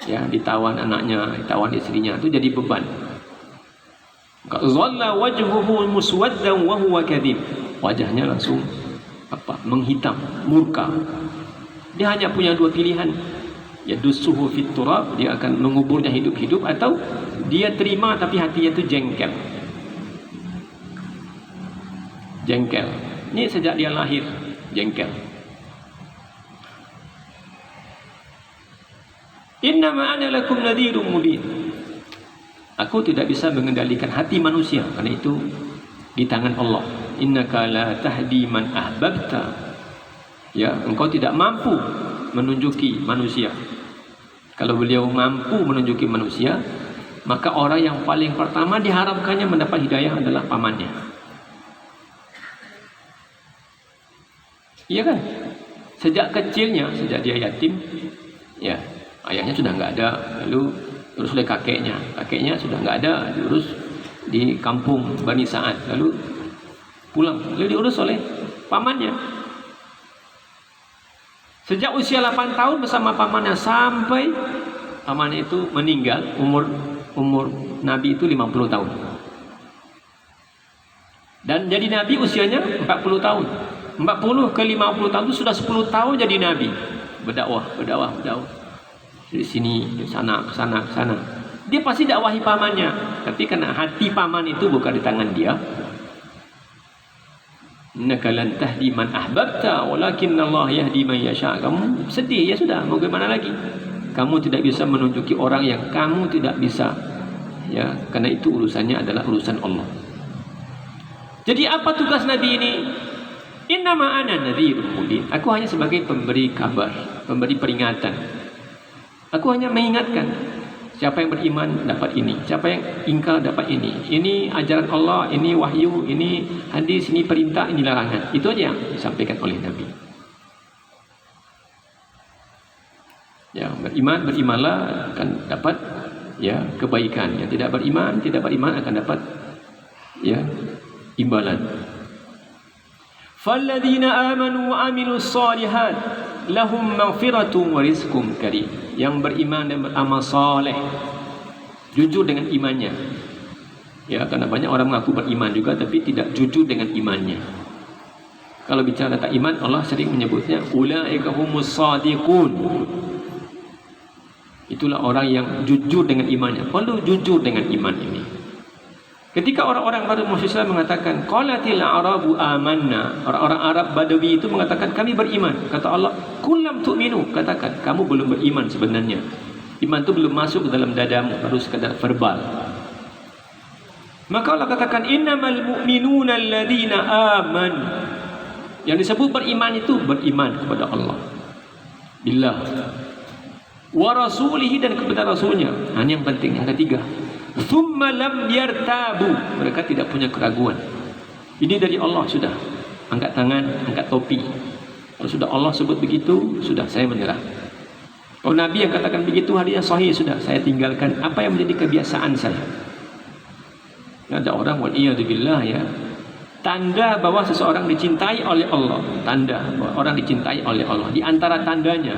Ya, ditawan anaknya, ditawan istrinya, itu jadi beban. Zalla wajhuhu muswaddan wa huwa kadhib. Wajahnya langsung menghitam, murka. Dia hanya punya dua pilihan. Ya dusuhu fit turab, dia akan menguburnya hidup-hidup, atau dia terima tapi hatinya itu jengkel. Jengkel. Ini sejak dia lahir jengkel. Innama ana lakum nadhirun mubin. Aku tidak bisa mengendalikan hati manusia, karena itu di tangan Allah. Innaka la tahdi man ahbabta. Ya, engkau tidak mampu menunjuki manusia. Kalau beliau mampu menunjuki manusia, maka orang yang paling pertama diharapkannya mendapat hidayah adalah pamannya. Iya kan? Sejak kecilnya, sejak dia yatim, ya ayahnya sudah nggak ada, lalu terus oleh kakeknya sudah nggak ada, diurus di kampung Bani Sa'ad, lalu pulang, lalu diurus oleh pamannya. Sejak usia 8 tahun bersama pamannya sampai pamannya itu meninggal, umur Nabi itu 50 tahun. Dan jadi Nabi usianya 40 tahun. 40 ke 50 tahun itu sudah 10 tahun jadi Nabi. Berdakwah. Di sini, di sana, ke sana. Dia pasti dakwahi pamannya. Tapi karena hati paman itu bukan di tangan dia. Innaka lan tahdi man ahbabta walakinna Allah yahdi man yasha. Kamu sedih, ya sudah, mau gimana lagi? Kamu tidak bisa menunjuki orang yang kamu tidak bisa. Ya, karena itu urusannya adalah urusan Allah. Jadi apa tugas Nabi ini? Innama ana nadhirun mubin. Aku hanya sebagai pemberi kabar, pemberi peringatan. Aku hanya mengingatkan, siapa yang beriman dapat ini, siapa yang ingkar dapat ini. Ini ajaran Allah, ini wahyu, ini hadis, ini perintah, ini larangan. Itu aja yang disampaikan oleh Nabi. Ya, berimanlah akan dapat ya kebaikan. Yang tidak beriman akan dapat ya imbalan. Falladzina amanu wa amilus shalihat lahum maghfiratun wa rizqun karim. Yang beriman dan beramal saleh, jujur dengan imannya. Ya, karena banyak orang mengaku beriman juga tapi tidak jujur dengan imannya. Kalau bicara tentang iman, Allah sering menyebutnya ulaika humus shadiqun. Itulah orang yang jujur dengan imannya. Perlu jujur dengan iman ini. Ketika orang-orang baru masuk Islam mengatakan qalatil arabu amanna, orang-orang Arab Badawi itu mengatakan kami beriman. Kata Allah, kullam tu'minu, katakan kamu belum beriman sebenarnya. Iman itu belum masuk ke dalam dadamu, baru sekadar verbal. Maka Allah katakan innamal mu'minuna alladzina amanu. Yang disebut beriman itu beriman kepada Allah, billah, wa rasulihi, dan kepada rasulnya. Ini yang penting. Yang ketiga, thumma lam yartabu, mereka tidak punya keraguan. Ini dari Allah sudah. Angkat tangan, angkat topi. Kalau sudah Allah sebut begitu, sudah saya menyerah. Kalau Nabi yang katakan begitu hadisnya sahih, sudah saya tinggalkan apa yang menjadi kebiasaan saya. Ada orang waliyadzubillah ya, tanda bahwa seseorang dicintai oleh Allah, tanda bahwa orang dicintai oleh Allah. Di antara tandanya,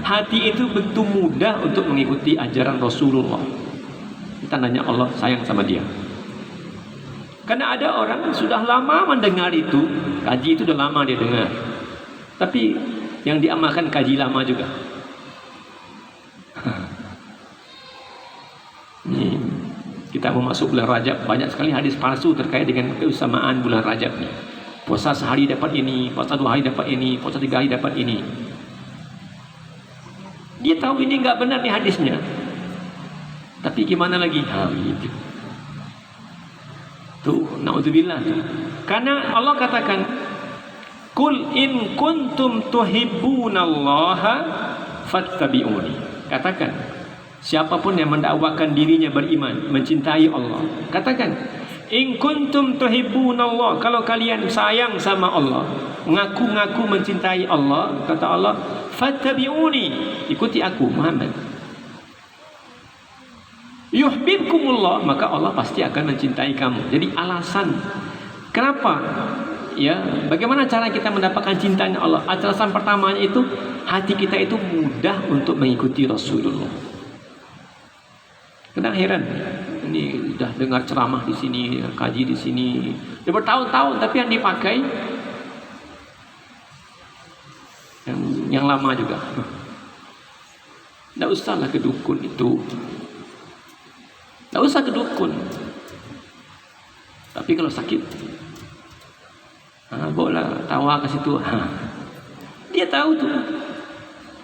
hati itu begitu mudah untuk mengikuti ajaran Rasulullah. Tandanya Allah sayang sama dia. Karena ada orang sudah lama mendengar itu, kaji itu sudah lama dia dengar, tapi yang diamalkan kaji lama juga. Ini kita mau masuk bulan Rajab, banyak sekali hadis palsu terkait dengan keutamaan bulan Rajab ini. Puasa sehari dapat ini, puasa 2 hari dapat ini, puasa 3 hari dapat ini. Dia tahu ini nggak benar nih hadisnya, tapi gimana lagi? Itu. Tuh, naudzubillah. Karena Allah katakan, "Qul in kuntum tuhibbunallaha fattabi'uni." Katakan, siapapun yang mendakwakan dirinya beriman, mencintai Allah, katakan, "In kuntum tuhibbunallah." Kalau kalian sayang sama Allah, ngaku-ngaku mencintai Allah, kata Allah, "Fattabi'uni." Ikuti aku, Muhammad. Yuhibbukumullah, maka Allah pasti akan mencintai kamu. Jadi alasan kenapa ya, bagaimana cara kita mendapatkan cintanya Allah? Alasan pertamanya itu hati kita itu mudah untuk mengikuti Rasulullah. Kadang heran, ini dah dengar ceramah di sini, kaji di sini, dah bertahun-tahun, tapi yang dipakai yang lama juga. Tak usahlah ke dukun itu, tak usah ke dukun. Tapi kalau sakit, bawalah tawa ke situ. Dia tahu tu.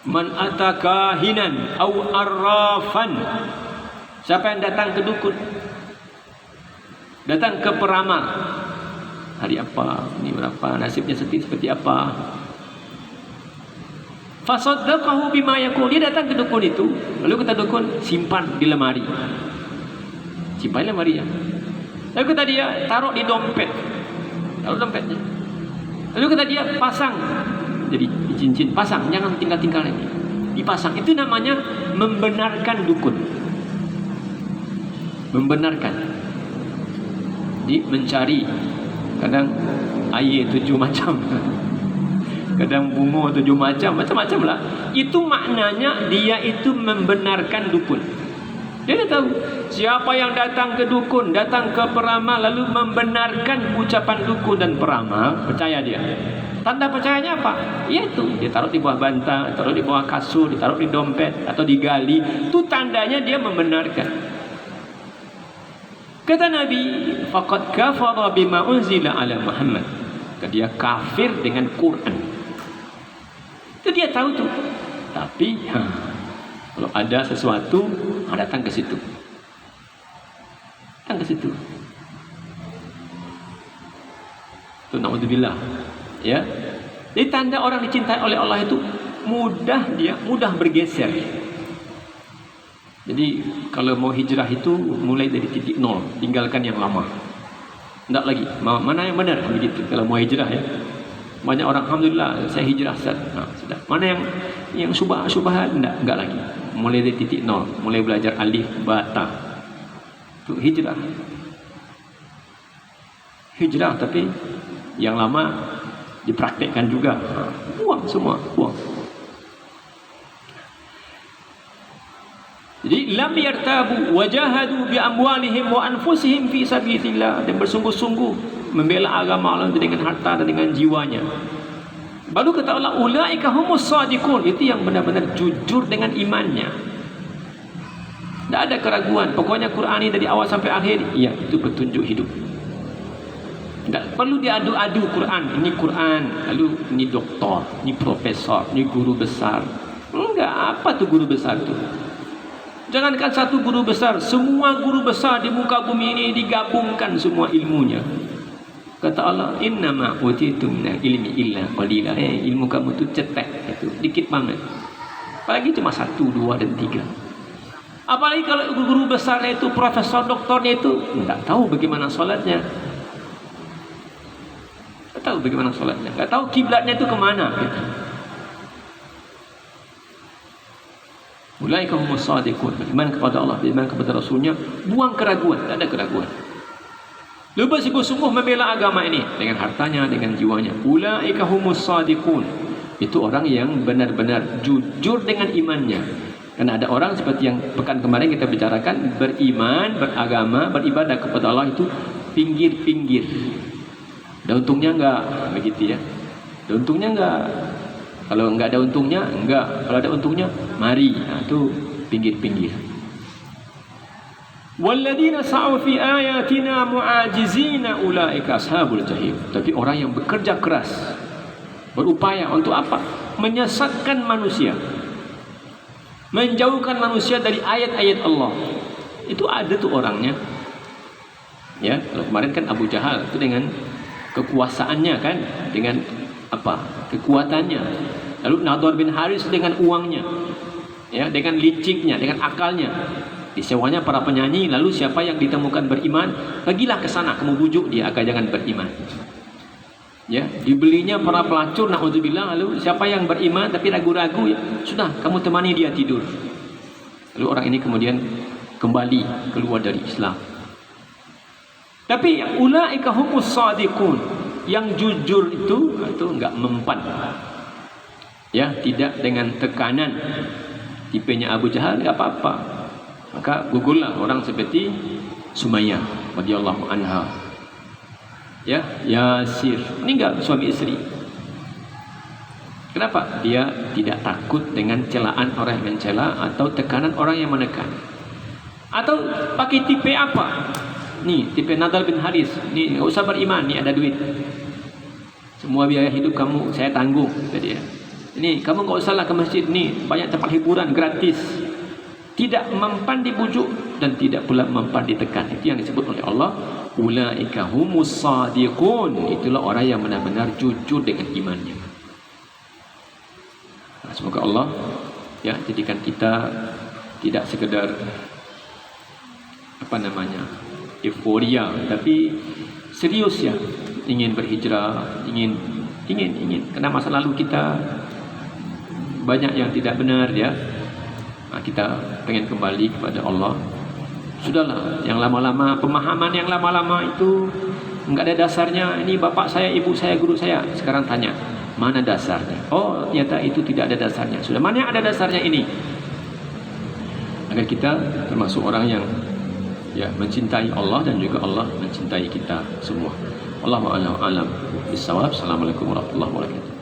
Man atakahinan au arrafan. Siapa yang datang ke dukun, datang ke peramal, hari apa, ini berapa, nasibnya seperti apa, fasaddaqahu bima yaqul, dia datang ke dukun itu, lalu kata dukun, simpan di lemari, simpan di lemari ya. Lalu kata dia, taruh di dompet, taruh dompetnya. Lalu kata dia, pasang, jadi di cincin, pasang, jangan tinggal-tinggal lagi, dipasang. Itu namanya membenarkan dukun. Membenarkan. Jadi mencari, kadang air 7 macam, kadang bunga 7 macam, macam-macam lah. Itu maknanya dia itu membenarkan dukun. Dia tahu siapa yang datang ke dukun, datang ke peramal, lalu membenarkan ucapan dukun dan peramal, percaya dia. Tanda percayanya apa? Yaitu dia taruh di bawah bantal, taruh di bawah kasur, ditaruh di dompet atau digali. Itu tandanya dia membenarkan. Kata Nabi, faqad kafara bima unzila ala Muhammad. Dia kafir dengan Quran. Itu dia tahu tu. Tapi kalau ada sesuatu, datang ke situ. Datang ke situ. Tu naudzubillah. Ya. Jadi tanda orang dicintai oleh Allah itu mudah bergeser. Jadi kalau mau hijrah itu mulai dari titik nol, tinggalkan yang lama. Tidak lagi. Mana yang benar begitu kalau mau hijrah ya. Banyak orang alhamdulillah saya hijrah Ustaz. Sudah. Mana yang subah-subahan enggak lagi. Mulai dari titik nol, mulai belajar alif, ba, ta. Itu hijrah. Hijrah tapi yang lama dipraktekkan juga. Buang semua, buang. Jadi lam yartabu wajahadu bi amwalihim wa anfusihim fi sabilillah, dan bersungguh-sungguh membela agama Allah dengan harta dan dengan jiwanya. Baru kata Allah, ulaika humus shadiqun, itu yang benar-benar jujur dengan imannya. Tidak ada keraguan. Pokoknya Quran ini dari awal sampai akhir, ya itu petunjuk hidup. Tidak perlu diadu-adu Quran. Ini Quran, lalu ini doktor, ini profesor, ini guru besar. Enggak, apa tuh guru besar itu? Jangankan satu guru besar, semua guru besar di muka bumi ini digabungkan semua ilmunya. Kata Allah, innama utitu minal ilmi illa qalila. Ilmu kamu itu cetek, itu dikit banget. Apalagi cuma 1, 2 dan 3. Apalagi kalau guru besarnya itu, profesor doktornya itu enggak tahu bagaimana sholatnya. Enggak tahu bagaimana sholatnya, enggak tahu kiblatnya itu kemana gitu. Ulaika humus shadiqun, beriman kepada Allah, beriman kepada Rasulnya, buang keraguan, tak ada keraguan. Lupa sungguh-sungguh membela agama ini dengan hartanya, dengan jiwanya. Ulaika humus shadiqun, itu orang yang benar-benar jujur dengan imannya. Karena ada orang seperti yang pekan kemarin kita bicarakan, beriman, beragama, beribadah kepada Allah itu pinggir-pinggir. Ada untungnya enggak, begitu ya. Ada untungnya enggak. Kalau enggak ada untungnya, enggak. Kalau ada untungnya, mari. Itu pinggir-pinggir. Walladzina sa'u fi ayatina mu'ajizina ulaika ashabul jahim. Tapi orang yang bekerja keras, berupaya untuk apa? Menyesatkan manusia, menjauhkan manusia dari ayat-ayat Allah. Itu ada tuh orangnya. Ya, kalau kemarin kan Abu Jahal itu dengan kekuasaannya kan, dengan apa? Kekuatannya. Lalu Nadhr bin Haris dengan uangnya, ya, dengan liciknya, dengan akalnya. Disewanya para penyanyi, lalu siapa yang ditemukan beriman, pergilah ke sana, kamu bujuk dia agar jangan beriman. Ya, dibelinya para pelacur, naudzubillah, lalu siapa yang beriman tapi ragu-ragu, ya, sudah kamu temani dia tidur. Lalu orang ini kemudian kembali keluar dari Islam. Tapi ulaika humus shadiqun, yang jujur itu enggak mempan. Ya, tidak dengan tekanan. Tipenya Abu Jahal enggak apa-apa. Maka gugurlah orang seperti Sumayyah radhiyallahu anha. Ya, Yasir meninggal suami istri. Kenapa? Dia tidak takut dengan celaan orang yang mencela atau tekanan orang yang menekan. Atau pakai tipe apa? Nih, tipe Nadal bin Haris. Nih, nggak usah beriman, nih ada duit. Semua biaya hidup kamu saya tanggung, kata dia. Ini kamu nggak usahlah ke masjid, nih banyak tempat hiburan gratis. Tidak mempan dibujuk dan tidak pula mempan ditekan. Itu yang disebut oleh Allah, ulaika humus sadiqun. Itulah orang yang benar-benar jujur dengan imannya. Semoga Allah ya jadikan kita tidak sekedar euforia, tapi serius ya, ingin berhijrah, ingin. Karena masa lalu kita banyak yang tidak benar ya. Kita pengen kembali kepada Allah. Sudahlah, yang lama-lama, pemahaman yang lama-lama itu enggak ada dasarnya. Ini bapak saya, ibu saya, guru saya. Sekarang tanya, mana dasarnya? Oh, ternyata itu tidak ada dasarnya. Sudah, mana yang ada dasarnya ini? Agar kita termasuk orang yang ya mencintai Allah dan juga Allah mencintai kita semua. Wallahu a'lam bishawab. Assalamualaikum warahmatullahi wabarakatuh.